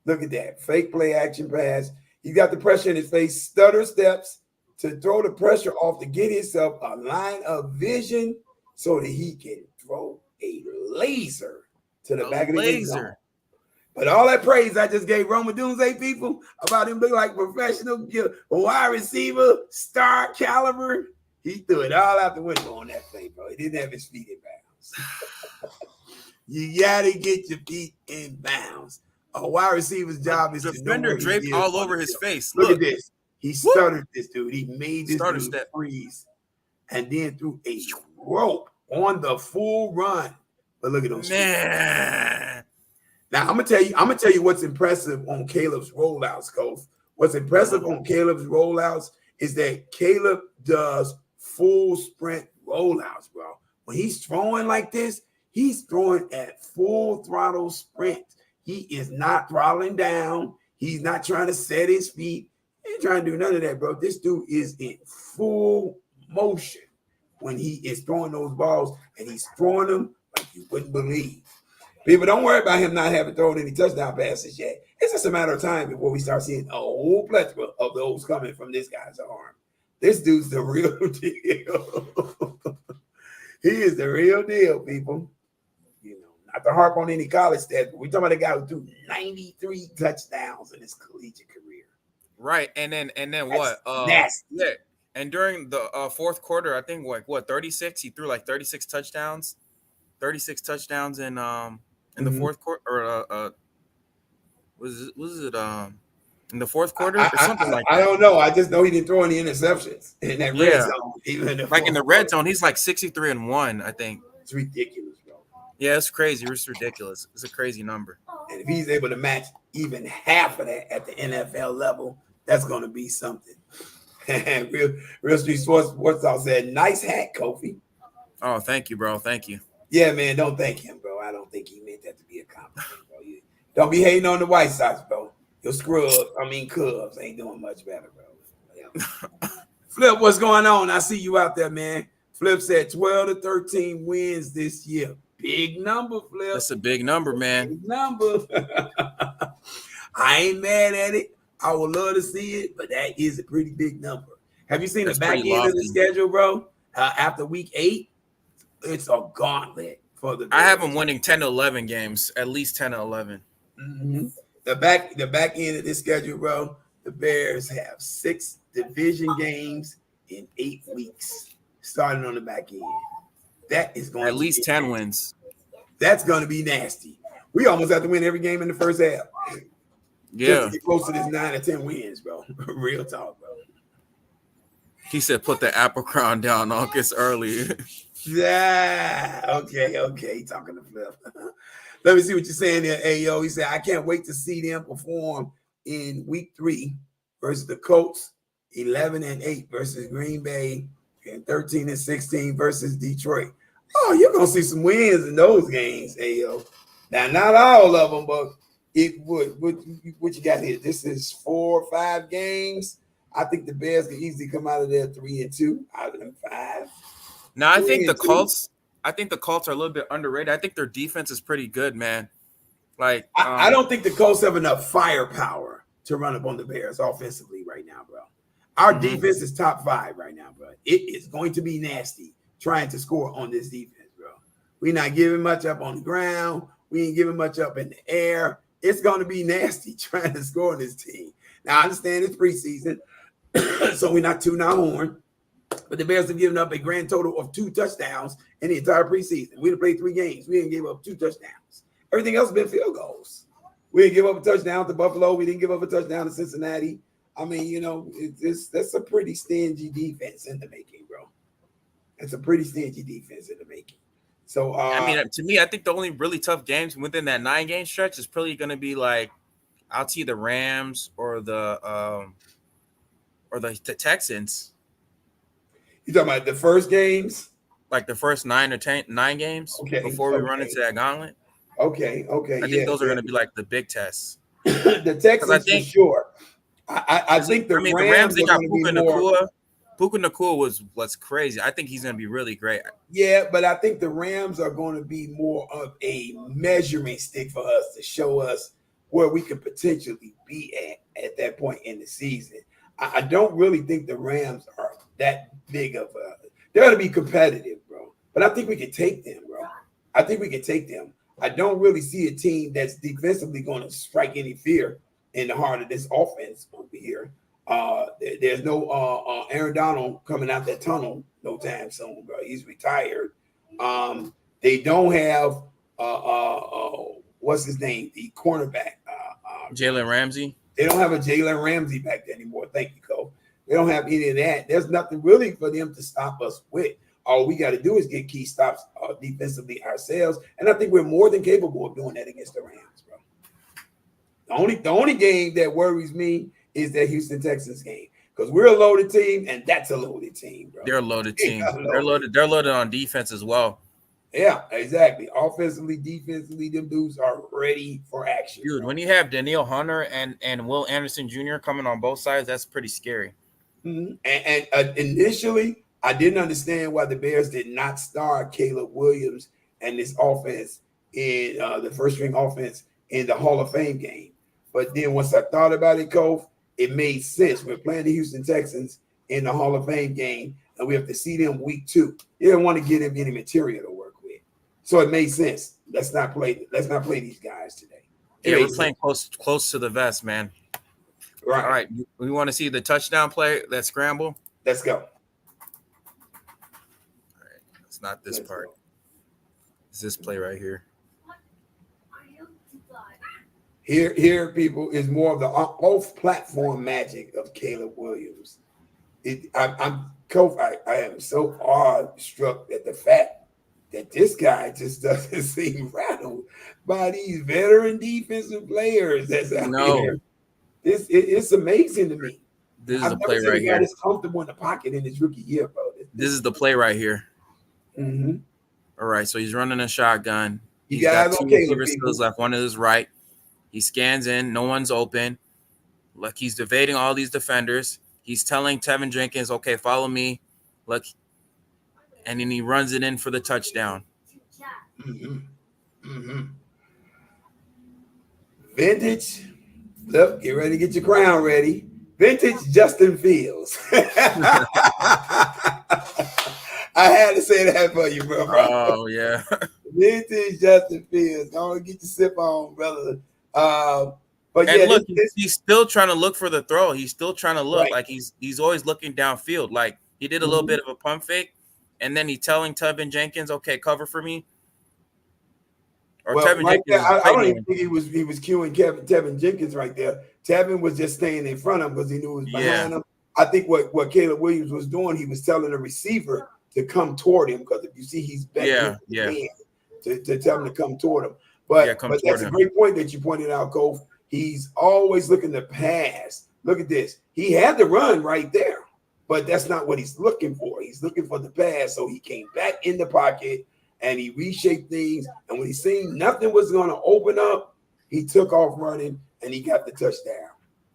Look at that. Fake play action pass. He got the pressure in his face, stutter steps to throw the pressure off to get himself a line of vision so that he can throw a laser to the back of the end zone. But all that praise I just gave Roma Doomsday people about him looking like professional wide receiver, star caliber, he threw it all out the window on that play, bro. He didn't have his feet in bounds. You gotta get your feet in bounds. A wide receiver's job is to know draped all over his face. Look at this. He stuttered this dude. He made this dude freeze and then threw a rope on the full run. But look at those man. Now I'm gonna tell you what's impressive on Caleb's rollouts, Coach. What's impressive on Caleb's rollouts is that Caleb does full sprint rollouts, bro. When he's throwing like this, he's throwing at full throttle sprint. He is not throttling down. He's not trying to set his feet. He ain't trying to do none of that, bro. This dude is in full motion when he is throwing those balls, and he's throwing them like you wouldn't believe. People, don't worry about him not having thrown any touchdown passes yet. It's just a matter of time before we start seeing a whole plethora of those coming from this guy's arm. This dude's the real deal. He is the real deal, people. You know, not to harp on any college stats, but we're talking about a guy who threw 93 touchdowns in his collegiate career. Right, and then That's what? nasty. Yeah, and during the fourth quarter, I think 36. He threw like 36 touchdowns. 36 touchdowns in the fourth quarter, or was it in the fourth quarter or something like that? I don't know. I just know he didn't throw any interceptions in that red zone. Even in the red zone, he's like 63-1, I think. It's ridiculous, bro. Yeah, it's crazy. It's ridiculous. It's a crazy number. And if he's able to match even half of that at the NFL level, that's going to be something. Real Street Sports Talk said, "Nice hat, Kofi." Oh, thank you, bro. Thank you. Yeah, man, don't thank him, bro. I don't think he meant that to be a compliment, bro. Don't be hating on the White Sox, bro. Your Cubs ain't doing much better, bro. Yeah. Flip, what's going on? I see you out there, man. Flip said 12 to 13 wins this year. Big number, Flip. That's a big number, man. Big number. I ain't mad at it. I would love to see it, but that is a pretty big number. Have you seen the back end of the schedule, bro? After week 8? It's a gauntlet for the Bears. I have them winning 10 to 11 games, at least 10 to 11. Mm-hmm. The back end of this schedule, bro, the Bears have 6 division games in 8 weeks, starting on the back end. That is going at least 10 wins. That's going to be nasty. We almost have to win every game in the first half. Yeah. Just to get close to this 9 or 10 wins, bro. Real talk, bro. He said put the apple crown down August early. Yeah. Okay. He talking to Flip. Let me see what you're saying there, Ayo. He said, I can't wait to see them perform in week 3 versus the Colts, 11-8 versus Green Bay, and 13-16 versus Detroit. Oh, you're going to see some wins in those games, Ayo. Now, not all of them, but it would. What you got here? This is 4 or 5 games. I think the Bears can easily come out of there 3-2 out of them 5. Now, I think the Colts are a little bit underrated. I think their defense is pretty good, man. Like I don't think the Colts have enough firepower to run up on the Bears offensively right now, bro. Our defense is top 5 right now, bro. It is going to be nasty trying to score on this defense, bro. We're not giving much up on the ground. We ain't giving much up in the air. It's going to be nasty trying to score on this team. Now, I understand it's preseason, so we're not tooting our horn. But the Bears have given up a grand total of 2 touchdowns in the entire preseason. We done played 3 games. We didn't give up 2 touchdowns. Everything else has been field goals. We didn't give up a touchdown to Buffalo. We didn't give up a touchdown to Cincinnati. I mean, that's a pretty stingy defense in the making, bro. That's a pretty stingy defense in the making. So, I mean, to me, I think the only really tough games within that 9-game stretch is probably going to be like I'll see the Rams or the Texans. you talking about the first games? Like the first 9 games Okay, before we run okay, into that gauntlet. okay, I think those are going to be like the big tests. The Because I Texans for think, sure. I think the the Rams, Rams they are got going to be Puka more. Nakua. Puka Nakua was crazy. I think he's going to be really great. Yeah, but I think the Rams are going to be more of a measuring stick for us to show us where we could potentially be at that point in the season. I don't really think the Rams are that big of a. They're going to be competitive, bro. But I think we can take them, bro. I think we can take them. I don't really see a team that's defensively going to strike any fear in the heart of this offense over here. There's no Aaron Donald coming out that tunnel no time soon, bro. He's retired. They don't have what's his name, the cornerback, Jalen Ramsey. They don't have a Jalen Ramsey back there anymore. Thank you, Cole. They don't have any of that. There's nothing really for them to stop us with. All we got to do is get key stops defensively ourselves, and I think we're more than capable of doing that against the Rams, bro. The only game that worries me is that Houston Texans game because we're a loaded team, and that's a loaded team, bro. They're a loaded team. They're loaded. They're loaded on defense as well. Yeah, exactly. Offensively, defensively, them dudes are ready for action. Dude, when you have Danielle Hunter and Will Anderson Jr. coming on both sides, that's pretty scary. Mm-hmm. And initially, I didn't understand why the Bears did not start Caleb Williams and this offense in the first string offense in the Hall of Fame game. But then once I thought about it, Cove, it made sense. We're playing the Houston Texans in the Hall of Fame game, and we have to see them week 2. You don't want to get them any material to work with. So it made sense. Let's not play these guys today. We're playing close to the vest, man. Right. All right. We want to see the touchdown play, that scramble. Let's go. All right. It's not this part. It's this play right here. Here, people, is more of the off-platform magic of Caleb Williams. I am so awestruck at the fact that this guy just doesn't seem rattled by these veteran defensive players that's out here. It's amazing to me. This is the play right here. He's comfortable in the pocket in his rookie year, bro. This is the play right here. Mm-hmm. All right, so he's running a shotgun. He's got 2 receivers to his left, one to his right. He scans in. No one's open. Like he's evading all these defenders. He's telling Tevin Jenkins, okay, follow me. Look. And then he runs it in for the touchdown. Mm-hmm. Mm-hmm. Vintage. Look, get ready to get your crown ready. Vintage Justin Fields. I had to say that for you, bro. Oh, yeah. Vintage Justin Fields. Go and get your sip on, brother. But and yeah, look, he's still trying to look for the throw. He's still trying to look like he's always looking downfield. Like he did a little bit of a pump fake, and then he's telling Tevin Jenkins, "Okay, cover for me." Or Tevin Jenkins. I don't even think he was cueing Tevin Jenkins right there. Tevin was just staying in front of him because he knew it was behind him. I think what Caleb Williams was doing, he was telling the receiver to come toward him because if you see he's back to tell him to come toward him. But that's a great point that you pointed out, Cole. He's always looking to pass. Look at this. He had the run right there, but that's not what he's looking for. He's looking for the pass. So he came back in the pocket and he reshaped things. And when he seen nothing was going to open up, he took off running and he got the touchdown.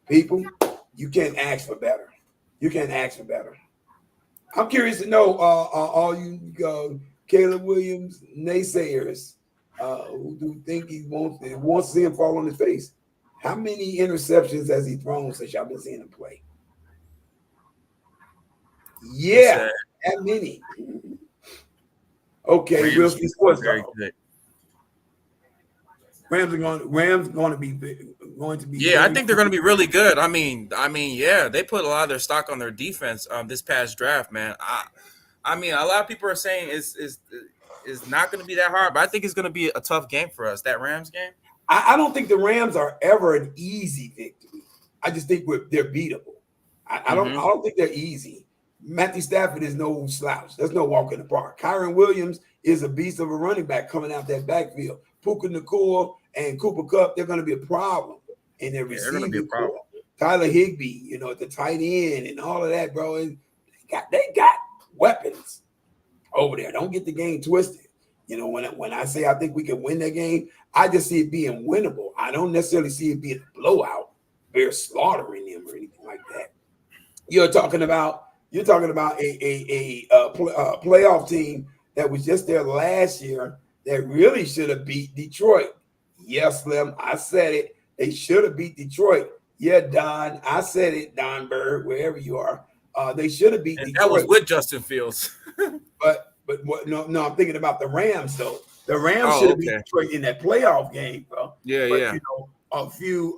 People, you can't ask for better. You can't ask for better. I'm curious to know, all you Caleb Williams naysayers who do think he wants to see him fall on his face. How many interceptions has he thrown since y'all been seeing him play? Yeah, that many. Okay, we'll see scores. Very good. Rams going to be. Yeah, I think they're going to be really good. I mean, yeah, they put a lot of their stock on their defense this past draft, man. I mean, a lot of people are saying is not going to be that hard, but I think it's going to be a tough game for us. That Rams game. I don't think the Rams are ever an easy victory. I just think they're beatable. I don't think they're easy. Matthew Stafford is no slouch. There's no walk in the park. Kyron Williams is a beast of a running back coming out that backfield. Puka Nacua and Cooper Kupp, they're going to be a problem in their receiving core. Tyler Higbee, at the tight end and all of that, bro. And they got weapons over there. Don't get the game twisted. When I say I think we can win that game, I just see it being winnable. I don't necessarily see it being a blowout. They're slaughtering them or anything like that. You're talking about a playoff team that was just there last year that really should have beat Detroit. Yes, Slim, I said it. They should have beat Detroit. Yeah, Don, I said it. Don Bird, wherever you are, they should have beat Detroit. That was with Justin Fields. but no, I'm thinking about the Rams though. The Rams should have beat Detroit in that playoff game, bro. Yeah. A few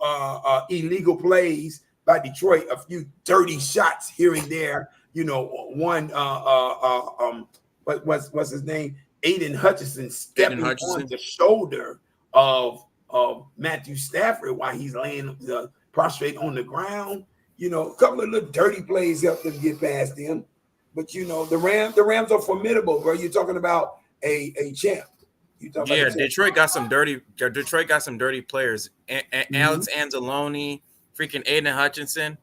illegal plays by Detroit, a few dirty shots here and there. One what's his name? Aiden Hutchinson stepping on the shoulder of Matthew Stafford while he's laying prostrate on the ground. A couple of little dirty plays helped them get past him. But the Rams are formidable, bro. You're talking about a champ. Detroit got some dirty players. Alex Anzalone, freaking Aiden Hutchinson.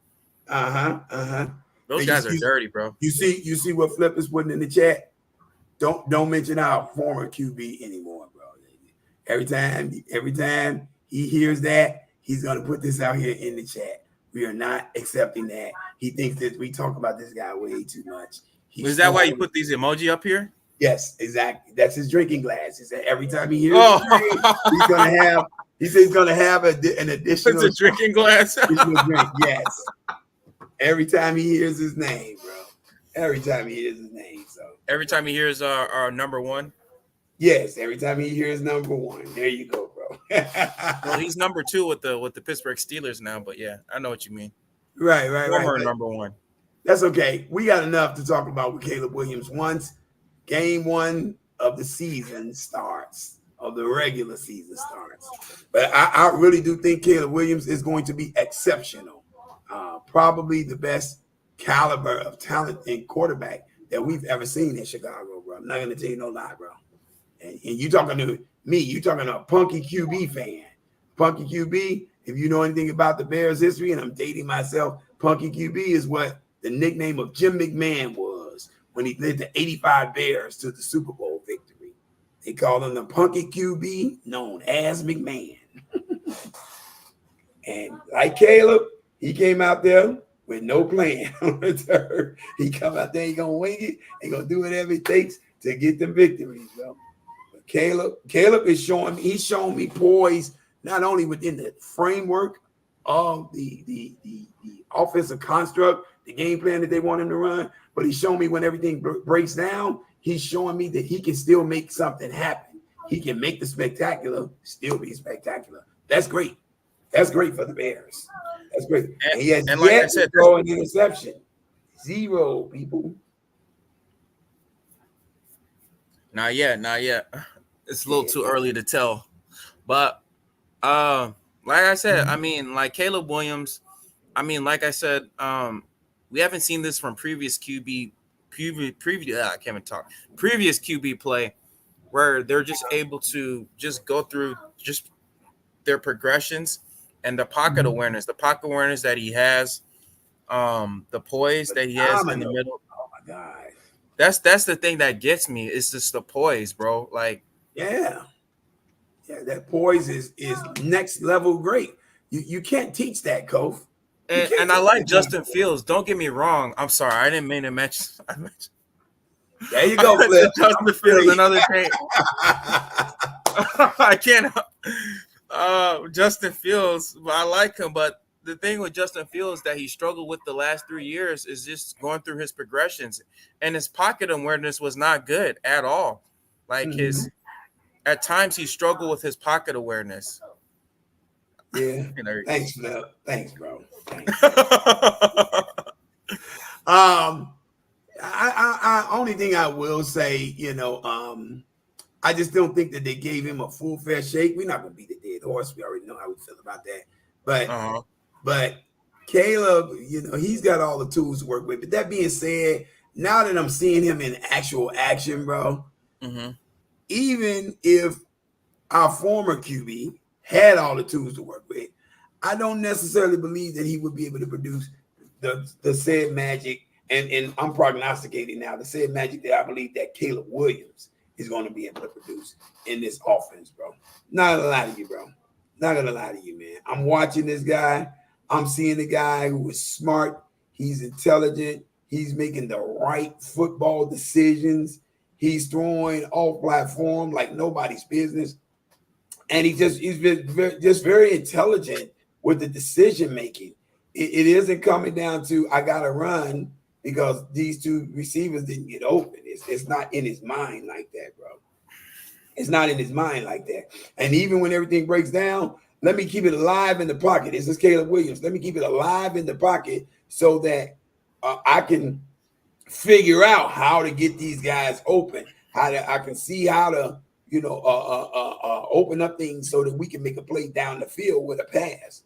Those guys are dirty, bro. You see what Flip is putting in the chat? Don't mention our former QB anymore, bro. Every time he hears that, he's gonna put this out here in the chat. We are not accepting that. He thinks that we talk about this guy way too much. Is that why you put these emoji up here? Yes, exactly. That's his drinking glass. He said every time he hears he's gonna have. He says he's gonna have an additional. It's a drinking glass. Drink. Yes. Every time he hears his name, bro. Every time he hears his name. So every time he hears our number one. Yes, every time he hears number one. There you go, bro. Well, he's number two with the Pittsburgh Steelers now, but yeah, I know what you mean. Right. Former number one. That's okay. We got enough to talk about with Caleb Williams once game one of the season starts, of the regular season starts. But I really do think Caleb Williams is going to be exceptional. Probably the best caliber of talent and quarterback that we've ever seen in Chicago, bro. I'm not going to tell you no lie, bro. And you talking to me, you talking to a Punky QB fan. Punky QB, if you know anything about the Bears history, and I'm dating myself, Punky QB is what the nickname of Jim McMahon was when he led the 85 Bears to the Super Bowl victory. They called him the Punky QB, known as McMahon. And like Caleb, he came out there with no plan on return. He come out there, he gonna wing it, and gonna do whatever it takes to get them victories, bro. But Caleb is showing me poise not only within the framework of the offensive construct, the game plan that they want him to run, but he's showing me when everything breaks down, he's showing me that he can still make something happen. He can make the spectacular still be spectacular. That's great. That's great for the Bears. That's great. And he has yet to throw an interception. 0, people. Not yet. It's a little too early to tell. But like I said, I mean, like Caleb Williams, I mean, like I said, we haven't seen this from previous QB play where they're just able to just go through just their progressions and the pocket awareness that he has, the poise that he has in the middle. Oh my God. That's the thing that gets me. It's just the poise, bro. Like, yeah, that poise is next level great. You can't teach that, Kof. And I like Justin Fields. Don't get me wrong. I'm sorry, I didn't mean to mention. There you go, Flip. Justin Fields, another thing. I can't. Justin Fields, I like him, but the thing with Justin Fields that he struggled with the last 3 years is just going through his progressions, and his pocket awareness was not good at all. Like at times he struggled with his pocket awareness. Yeah. Thanks, Flip. Thanks, bro. Thanks. I only thing I will say, I just don't think that they gave him a full fair shake. We're not gonna beat the dead horse. We already know how we feel about that. But Caleb, he's got all the tools to work with. But that being said, now that I'm seeing him in actual action, bro, even if our former QB had all the tools to work with, I don't necessarily believe that he would be able to produce the said magic. And I'm prognosticating now the said magic that I believe that Caleb Williams is going to be able to produce in this offense, bro. Not gonna lie to you, bro. Not gonna lie to you, man. I'm watching this guy. I'm seeing a guy who is smart. He's intelligent. He's making the right football decisions. He's throwing off platform like nobody's business. And he's been very intelligent with the decision making. It isn't coming down to I gotta run because these two receivers didn't get open. It's not in his mind like that, bro. It's not in his mind like that. And even when everything breaks down, let me keep it alive in the pocket. This is Caleb Williams. Let me keep it alive in the pocket so that I can figure out how to get these guys open. I can see how to open up things so that we can make a play down the field with a pass.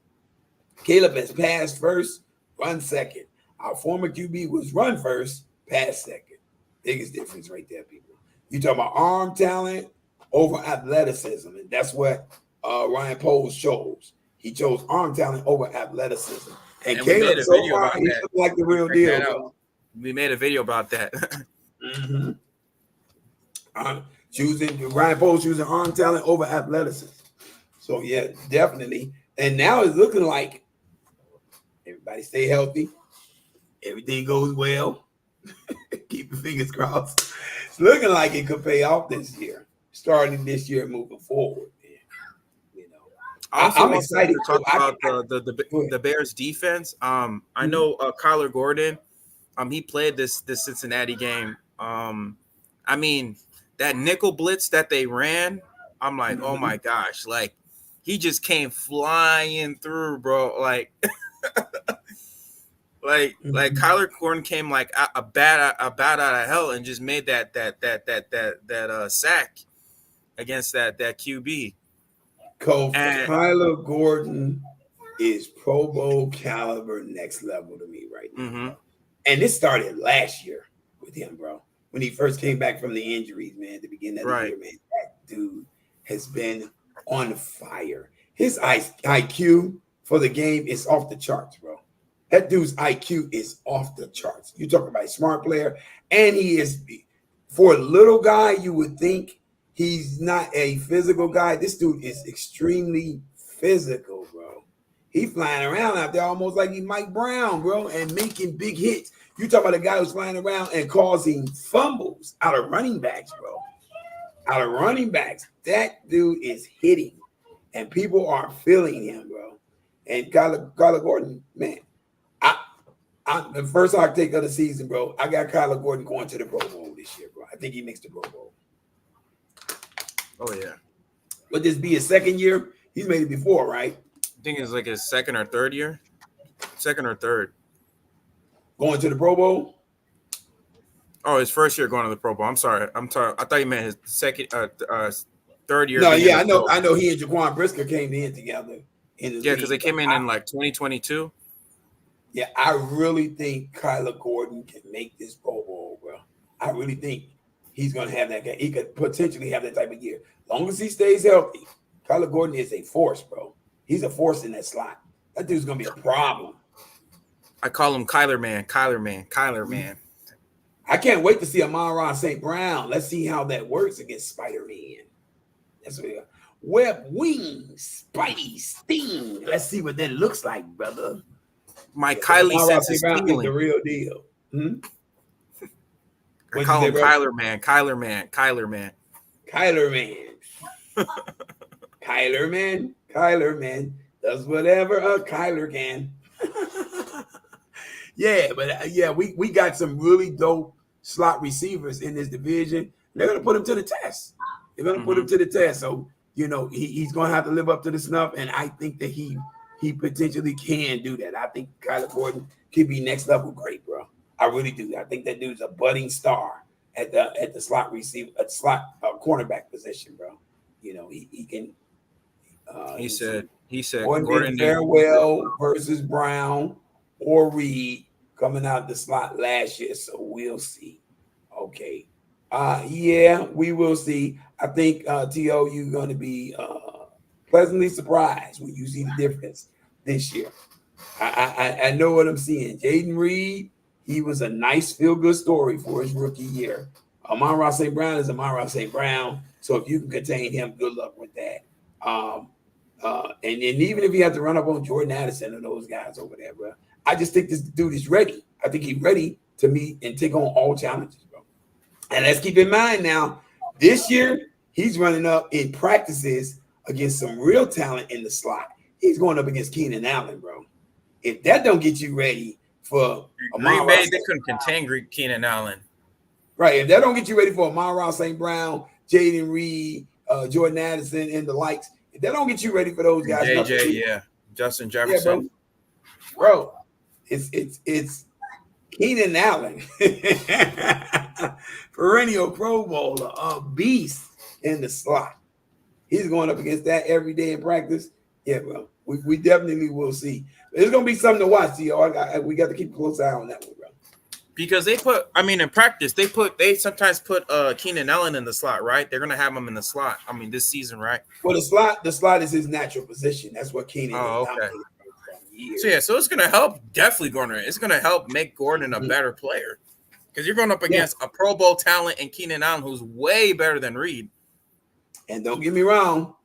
Caleb has passed first, run second. Our former QB was run first, pass second. Biggest difference right there, people. You talking about arm talent over athleticism, and that's what Ryan Poles chose. He chose arm talent over athleticism. And Caleb, so far, he's like the real deal. We made a video about that. Ryan Poles choosing arm talent over athleticism. So yeah, definitely. And now it's looking like everybody stay healthy. Everything goes well. Keep your fingers crossed. It's looking like it could pay off this year, starting this year, moving forward. Man. I'm excited to talk about the Bears defense. I know Kyler Gordon. He played this Cincinnati game. I mean, that nickel blitz that they ran, I'm like, oh my gosh, like he just came flying through, bro. Like Kyler Gordon came like a bat out of hell and just made that sack against that QB. Coach Kyler Gordon is Pro Bowl caliber, next level to me right now. And this started last year with him, bro. When he first came back from the injuries, man, at the beginning of the year, man, that dude has been on fire. His IQ for the game is off the charts, bro. That dude's IQ is off the charts. You talk about a smart player, and he is, for a little guy, you would think he's not a physical guy. This dude is extremely physical, bro. He flying around out there almost like he's Mike Brown, bro, and making big hits. You talk about a guy who's flying around and causing fumbles out of running backs, bro. Out of running backs. That dude is hitting, and people are feeling him, bro. And Kyler Gordon, man, the first hot take of the season, bro, I got Kyler Gordon going to the Pro Bowl this year, bro. I think he makes the Pro Bowl. Oh, yeah. Would this be his second year? He's made it before, right? I think it's like his second or third year. Second or third. Going to the Pro Bowl? Oh, his first year going to the Pro Bowl. I'm sorry. I thought you meant his second, third year. No, yeah, I know. He and Jaquan Brisker came in together. Because they came in like 2022. Yeah, I really think Kyler Gordon can make this Pro Bowl, bro. I really think he's going to have that guy. He could potentially have that type of year. As long as he stays healthy, Kyler Gordon is a force, bro. He's a force in that slot. That dude's going to be a problem. I call him Kyler Man. I can't wait to see Amon-Ra St. Brown. Let's see how that works against Spider-Man. That's what we got. Web wings, Spidey sting. Let's see what that looks like, brother. My Kylie sense is feeling the real deal. I call him Kyler Man. Kyler Man does whatever a Kyler can. We got some really dope slot receivers in this division. They're gonna put him to the test. So he's gonna have to live up to the snuff, and I think that he potentially can do that. I think Kyler Gordon could be next level great, bro. I really do. I think that dude's a budding star at the slot receiver, cornerback position, bro. He can. He said Gordon Farewell versus Brown. or Reed coming out the slot last year. So we'll see. Okay. Yeah, we will see. I think T.O. you're going to be pleasantly surprised when you see the difference this year. I know what I'm seeing. Jaden Reed, he was a nice feel-good story for his rookie year. Amon-Ra St. Brown is Amon-Ra St. Brown. So if you can contain him, good luck with that. And even if you have to run up on Jordan Addison and those guys over there, bro, I just think this dude is ready. I think he's ready to meet and take on all challenges, bro. And let's keep in mind now, this year, he's running up in practices against some real talent in the slot. He's going up against Keenan Allen, bro. If that don't get you ready for Green Bay, they couldn't contain Keenan Allen. Right. If that don't get you ready for Amon-Ra St. Brown, Jaden Reed, Jordan Addison, and the likes, if that don't get you ready for those guys, JJ, Justin Jefferson. Yeah, bro, it's Keenan Allen, perennial Pro Bowler, a beast in the slot. He's going up against that every day in practice. Yeah, well, we definitely will see. It's going to be something to watch, T.O. We got to keep a close eye on that one, bro. Because in practice, they sometimes put Keenan Allen in the slot, right? They're going to have him in the slot. This season, right? Well, the slot is his natural position. That's what Keenan is. Okay. So it's going to help, definitely, Gordon. It's going to help make Gordon a better player. Because you're going up against a Pro Bowl talent in Keenan Allen who's way better than Reed. And don't get me wrong,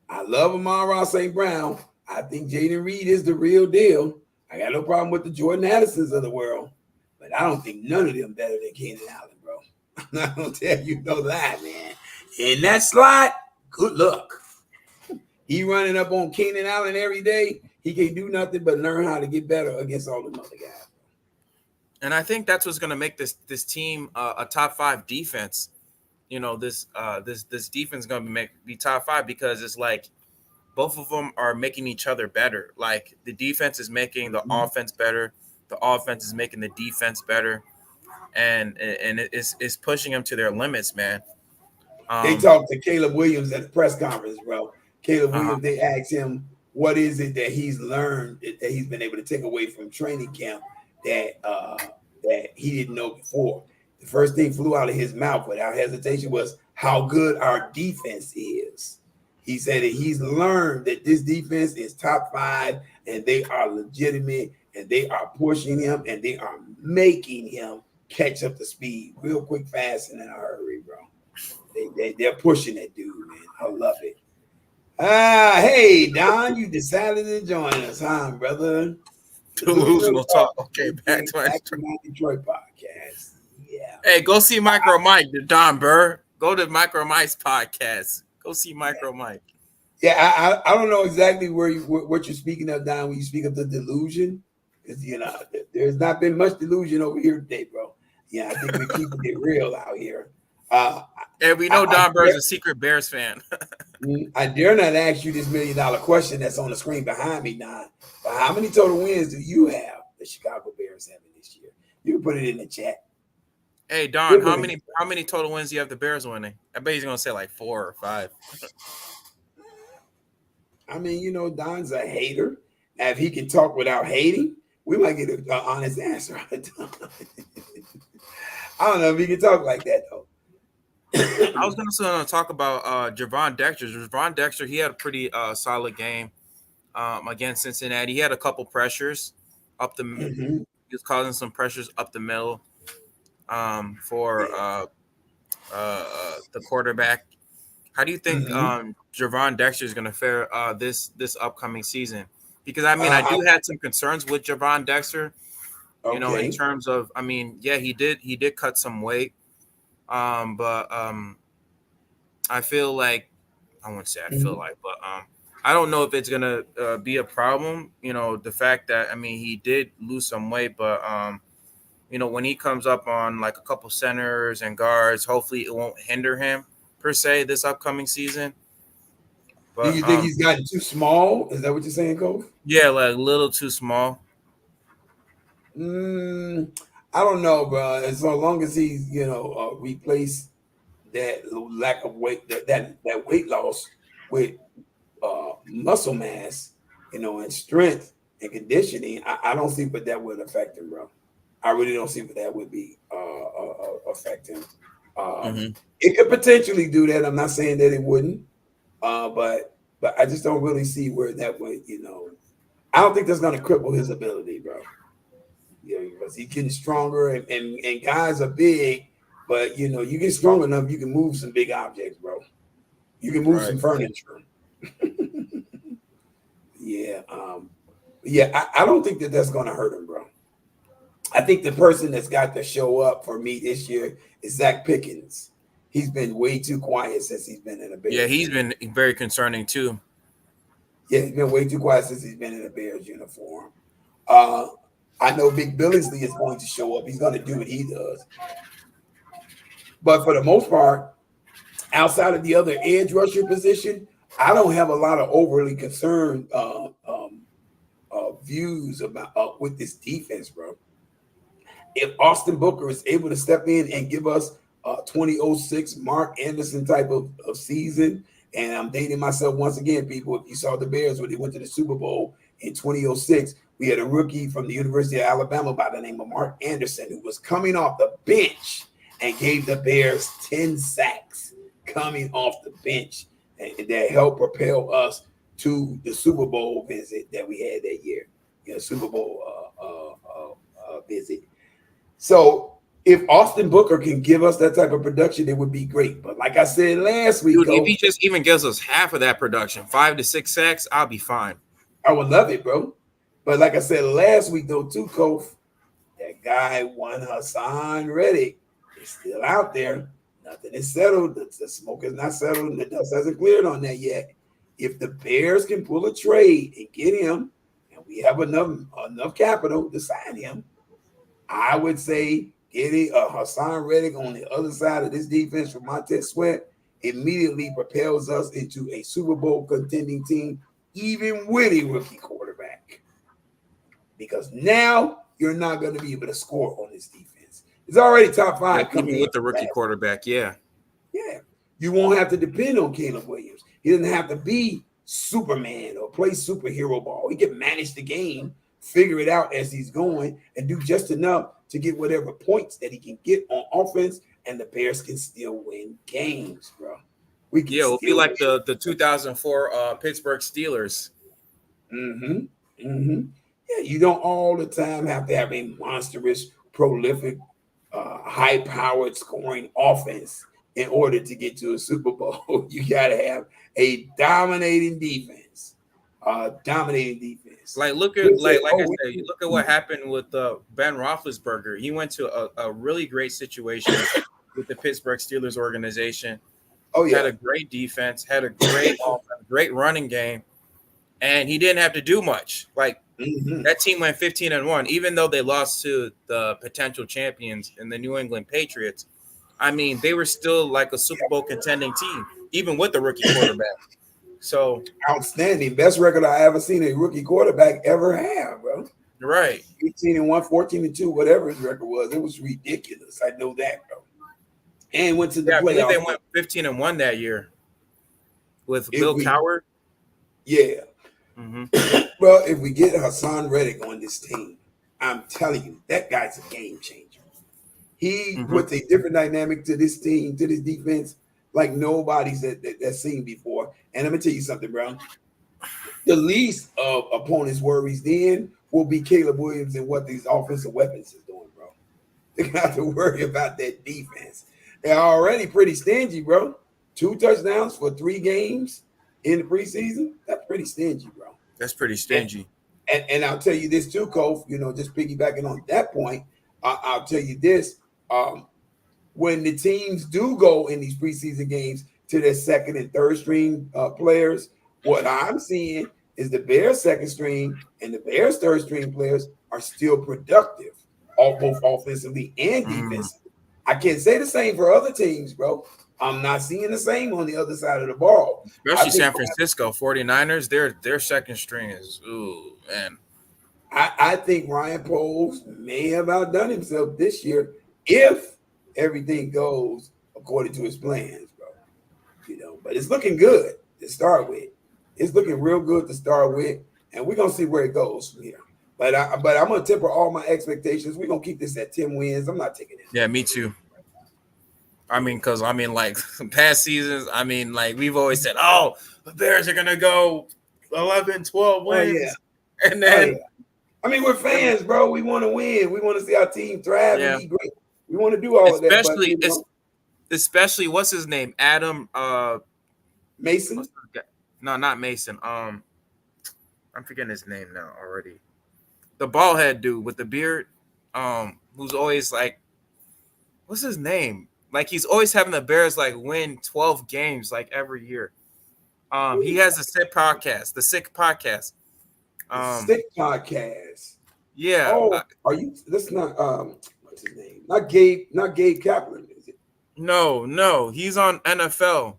I love Amon-Ra St. Brown. I think Jaden Reed is the real deal. I got no problem with the Jordan Addisons of the world. But I don't think none of them better than Keenan Allen, bro. I'm going to tell you that, man. In that slot, good luck. He running up on Keenan Allen every day. He can't do nothing but learn how to get better against all them other guys. And I think that's what's going to make this team a top 5 defense. This defense is going to be top 5 because it's like both of them are making each other better. Like the defense is making the offense better. The offense is making the defense better, and it's pushing them to their limits, man. They talked to Caleb Williams at the press conference, bro. Caleb Williams, they asked him, what is it that he's learned that he's been able to take away from training camp that he didn't know before? The first thing flew out of his mouth without hesitation was how good our defense is. He said that he's learned that this defense is top 5 and they are legitimate and they are pushing him and they are making him catch up to speed real quick, fast, and in a hurry, bro. They're pushing that dude, man. I love it. Hey, Don, you decided to join us, huh, brother? Delusional talk. Okay, back to my Detroit podcast. Yeah. Hey, go see Micro Mike, Don Burr. Go to Micro Mike's podcast. Go see Micro Mike. Yeah, I don't know exactly what you're speaking of, Don, when you speak of the delusion. Because, there's not been much delusion over here today, bro. Yeah, I think we're keeping it real out here. And we know Don Burr's a secret Bears fan. I dare not ask you this $1 million question that's on the screen behind me, Don. But how many total wins do you have the Chicago Bears having this year? You can put it in the chat. Hey, Don, how many total wins do you have the Bears winning? I bet he's going to say like 4 or 5. Don's a hater. Now, if he can talk without hating, we might get an honest answer out of Don. I don't know if he can talk like that, though. I was going to talk about Javon Dexter. Javon Dexter, he had a pretty solid game against Cincinnati. He had a couple pressures up the middle. He was causing some pressures up the middle for the quarterback. How do you think Javon Dexter is going to fare this upcoming season? Because, I do have some concerns with Javon Dexter, in terms of, he did cut some weight. But I feel like, I won't say I feel like, but I don't know if it's gonna be a problem. The fact that he did lose some weight, but when he comes up on like a couple centers and guards, hopefully it won't hinder him per se this upcoming season. But, do you think he's gotten too small? Is that what you're saying, Coach? Yeah, like a little too small. I don't know, bro. As long as he's, replace that lack of weight, that weight loss with muscle mass, and strength and conditioning, I don't see what that would affect him, bro. I really don't see what that would be affect him. It could potentially do that. I'm not saying that it wouldn't, but I just don't really see where that would, I don't think that's going to cripple his ability, bro. Because he's getting stronger, and guys are big, but you get strong enough, you can move some big objects, bro. You can move some furniture. Yeah, I don't think that's going to hurt him, bro. I think the person that's got to show up for me this year is Zach Pickens. He's been way too quiet since he's been in the Bears. Yeah, he's been very concerning too. Yeah, he's been way too quiet since he's been in the Bears uniform. I know Big Billingsley is going to show up. He's going to do what he does. But for the most part, outside of the other edge rusher position, I don't have a lot of overly concerned views about with this defense, bro. If Austin Booker is able to step in and give us 2006 Mark Anderson type of season, and I'm dating myself once again, people, if you saw the Bears when they went to the Super Bowl in 2006, we had a rookie from the University of Alabama by the name of Mark Anderson who was coming off the bench and gave the Bears 10 sacks coming off the bench, and that helped propel us to the Super Bowl visit that we had that year, Super Bowl visit. So if Austin Booker can give us that type of production, it would be great. But like I said last week, dude, if he just even gives us half of that production, 5 to 6 sacks, I'll be fine. I would love it, bro. But like I said last week, though, too, Kof, that guy, one Hassan Reddick, is still out there. Nothing is settled. The smoke is not settled, and the dust hasn't cleared on that yet. If the Bears can pull a trade and get him, and we have enough capital to sign him, I would say getting a Hassan Reddick on the other side of this defense from Montez Sweat immediately propels us into a Super Bowl contending team, even with a rookie quarterback. Because now you're not going to be able to score on this defense. It's already top 5 coming with the rookie quarterback, yeah. Yeah. You won't have to depend on Caleb Williams. He doesn't have to be Superman or play superhero ball. He can manage the game, figure it out as he's going, and do just enough to get whatever points that he can get on offense, and the Bears can still win games, bro. It'll be like the 2004 Pittsburgh Steelers. Yeah, you don't all the time have to have a monstrous, prolific, high-powered scoring offense in order to get to a Super Bowl. You got to have a dominating defense. Like look at look at what happened with Ben Roethlisberger. He went to a really great situation with the Pittsburgh Steelers organization. Oh yeah, had a great defense, had a great running game, and he didn't have to do much. Like that team went 15-1, even though they lost to the potential champions in the New England Patriots. I mean, they were still like a Super Bowl contending team, even with the rookie quarterback. So outstanding, best record I ever seen a rookie quarterback ever have, bro. Right, 18-1, 14-2, whatever his record was. It was ridiculous. I know that, bro. And went to the playoffs. They went 15-1 that year with Bill Cowher. Yeah. Well, if we get Hassan Reddick on this team, I'm telling you, that guy's a game changer. He puts a different dynamic to this team, to this defense, like nobody's that's seen before. And let me tell you something, bro. The least of opponents' worries then will be Caleb Williams and what these offensive weapons is doing, bro. They got to worry about that defense. They're already pretty stingy, bro. 2 touchdowns for 3 games in the preseason. That's pretty stingy, bro. That's pretty stingy. And I'll tell you this too, Kof, just piggybacking on that point, I'll tell you this. When the teams do go in these preseason games to their second and third string players, what I'm seeing is the Bears second string and the Bears third string players are still productive, both offensively and defensively. I can't say the same for other teams, bro. I'm not seeing the same on the other side of the ball. Especially San Francisco 49ers, their second string is, ooh, man. I think Ryan Poles may have outdone himself this year if everything goes according to his plans, bro. But it's looking good to start with. It's looking real good to start with. and we're gonna see where it goes from here. But I'm gonna temper all my expectations. We're gonna keep this at 10 wins. I'm not taking it. Yeah, me too. I mean, because like past seasons, like we've always said, oh, the Bears are gonna go 11, 12 wins, and then I mean, we're fans, bro. We want to win. We want to see our team thrive and be great. We want to do all of that. But, especially what's his name? Adam Mason? No, not Mason. I'm forgetting his name now already. The bald head dude with the beard, who's always like, what's his name? Like he's always having the Bears like win 12 games like every year. He has a sick podcast, the Sick Podcast. Sick Podcast. Yeah. Oh, are you? That's not what's his name? Not Gabe Kaplan, is it? No. He's on NFL.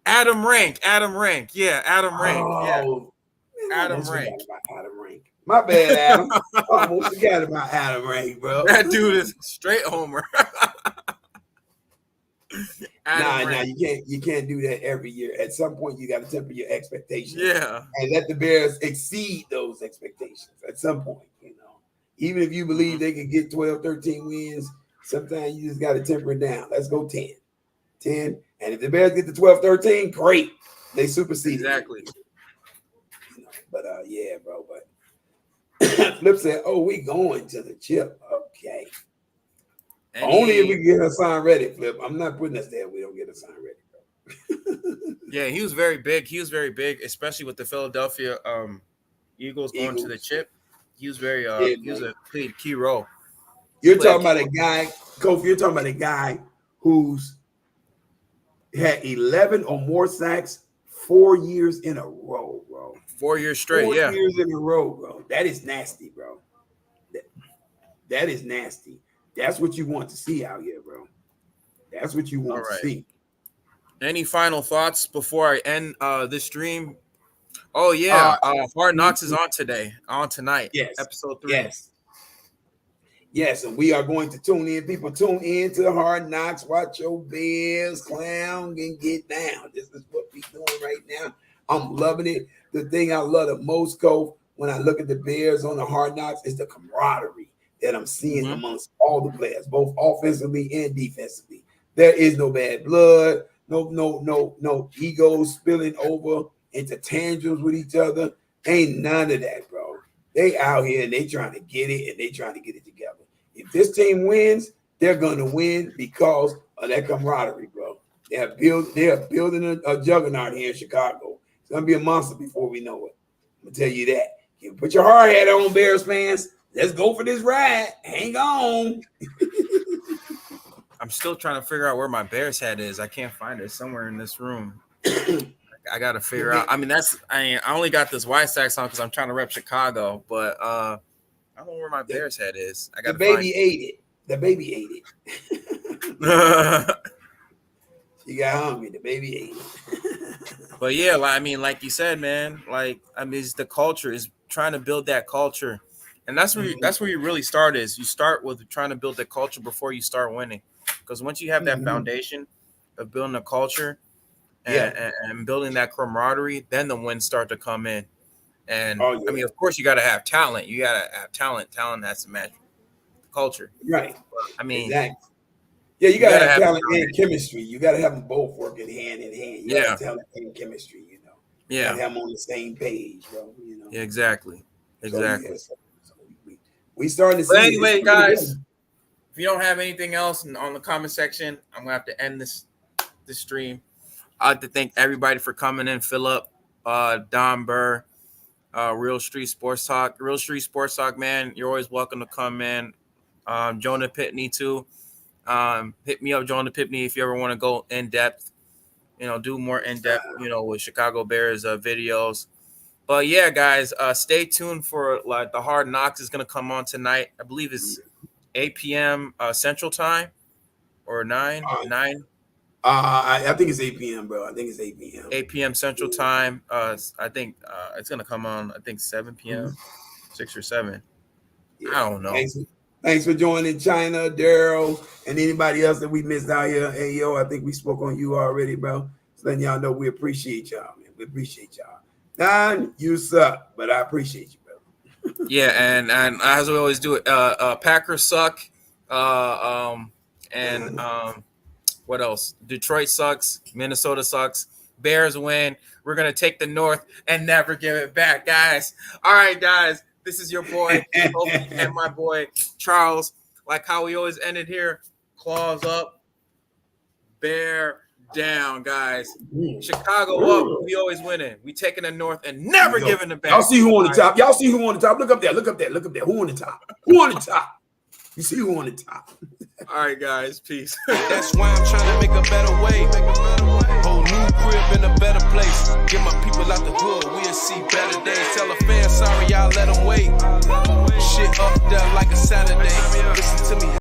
Adam Rank. Yeah, Adam Rank. Yeah. Adam Rank. Adam Rank. My bad, Adam. I almost forgot about Adam Rank, bro. That dude is straight homer. Nah, you can't do that every year. At some point, you got to temper your expectations. Yeah. And let the Bears exceed those expectations at some point, Even if you believe they can get 12, 13 wins, sometimes you just got to temper it down. Let's go 10. 10. And if the Bears get to 12, 13, great. They supersede. Exactly. But yeah, bro. But Flip said, "Oh, we going to the chip." Okay. Only if we get a sign ready, Flip. I'm not putting us there. We don't get a sign ready, bro. Yeah, he was very big. Especially with the Philadelphia Eagles going to the chip. He was very he was a key role. You're talking about a guy, Kofi. You're talking about a guy who's had 11 or more sacks 4 years in a row, bro. 4 years straight, 4 years in a row, bro. That is nasty, bro. That is nasty. That's what you want to see out here, bro. That's what you want to see. Any final thoughts before I end this stream? Oh yeah, Hard Knocks is on tonight. Yes, episode 3. Yes, and we are going to tune in. People, tune in to Hard Knocks. Watch your Bears clown and get down. This is what we're doing right now. I'm loving it. The thing I love the most, Cole, when I look at the Bears on the Hard Knocks is the camaraderie that I'm seeing amongst all the players, both offensively and defensively. There is no bad blood, no egos spilling over into tantrums with each other. Ain't none of that, bro. They out here and they trying to get it and they trying to get it together. If this team wins, they're going to win because of that camaraderie, bro. They are building a juggernaut here in Chicago. It's going to be a monster before we know it. I'm going to tell you that. You put your hard hat on, Bears fans. Let's go for this ride. Hang on. I'm still trying to figure out where my Bears hat is. I can't find it. It's somewhere in this room. I got to figure out. I mean, I only got this White Sox on because I'm trying to rep Chicago, but I don't know where my Bears hat is. I got the baby ate it. The baby ate it. She got hungry. The baby ate it. But yeah, like you said, man, it's the culture is trying to build that culture, and that's where you really start. Is you start with trying to build the culture before you start winning, because once you have that foundation of building a culture and building that camaraderie, then the wins start to come in. And I mean, of course, you got to have talent. You got to have talent. Talent has to match the culture, right? I mean, exactly. Yeah, you got to have talent and chemistry. You got to have them both working hand in hand. You got to have talent and chemistry. You got to have them on the same page, bro. Yeah, exactly. So we starting to see. But anyway, guys, if you don't have anything else on the comment section, I'm gonna have to end this stream. I'd like to thank everybody for coming in. Philip, Don Burr, Real Street Sports Talk. Real Street Sports Talk, man, you're always welcome to come in. Jonah Pitney too. Hit me up, Jonah Pitney, if you ever want to go in depth, do more in depth, with Chicago Bears videos. But yeah, guys, stay tuned for the Hard Knocks is gonna come on tonight. I believe it's 8 p.m. Central Time or 9. I think it's 8 p.m., bro. I think it's 8 p.m. 8 p.m. Central Time. I think it's gonna come on. I think 7 p.m. 6 or 7. Yeah. I don't know. Thanks for joining, China, Daryl, and anybody else that we missed out here. Hey, yo, I think we spoke on you already, bro. Just letting y'all know we appreciate y'all, man. We appreciate y'all. Don, you suck, but I appreciate you, brother. Yeah, and as we always do it, Packers suck. What else? Detroit sucks. Minnesota sucks. Bears win. We're gonna take the North and never give it back, guys. All right, guys. This is your boy Sophie and my boy Charles. Like how we always ended here, claws up, bear down, guys. Chicago up. We always winning. We taking the North and never giving it back. Y'all see who on the top? Y'all see who on the top? Look up there. Look up there. Look up there. Who on the top? Who on the top? You see who on the top? All right, guys. Peace. That's why I'm trying to make a better way. Whole new crib in a better place. Get my people out the hood. We'll see better days. Tell a fan sorry, y'all let them wait. Shit up there like a Saturday. Listen to me.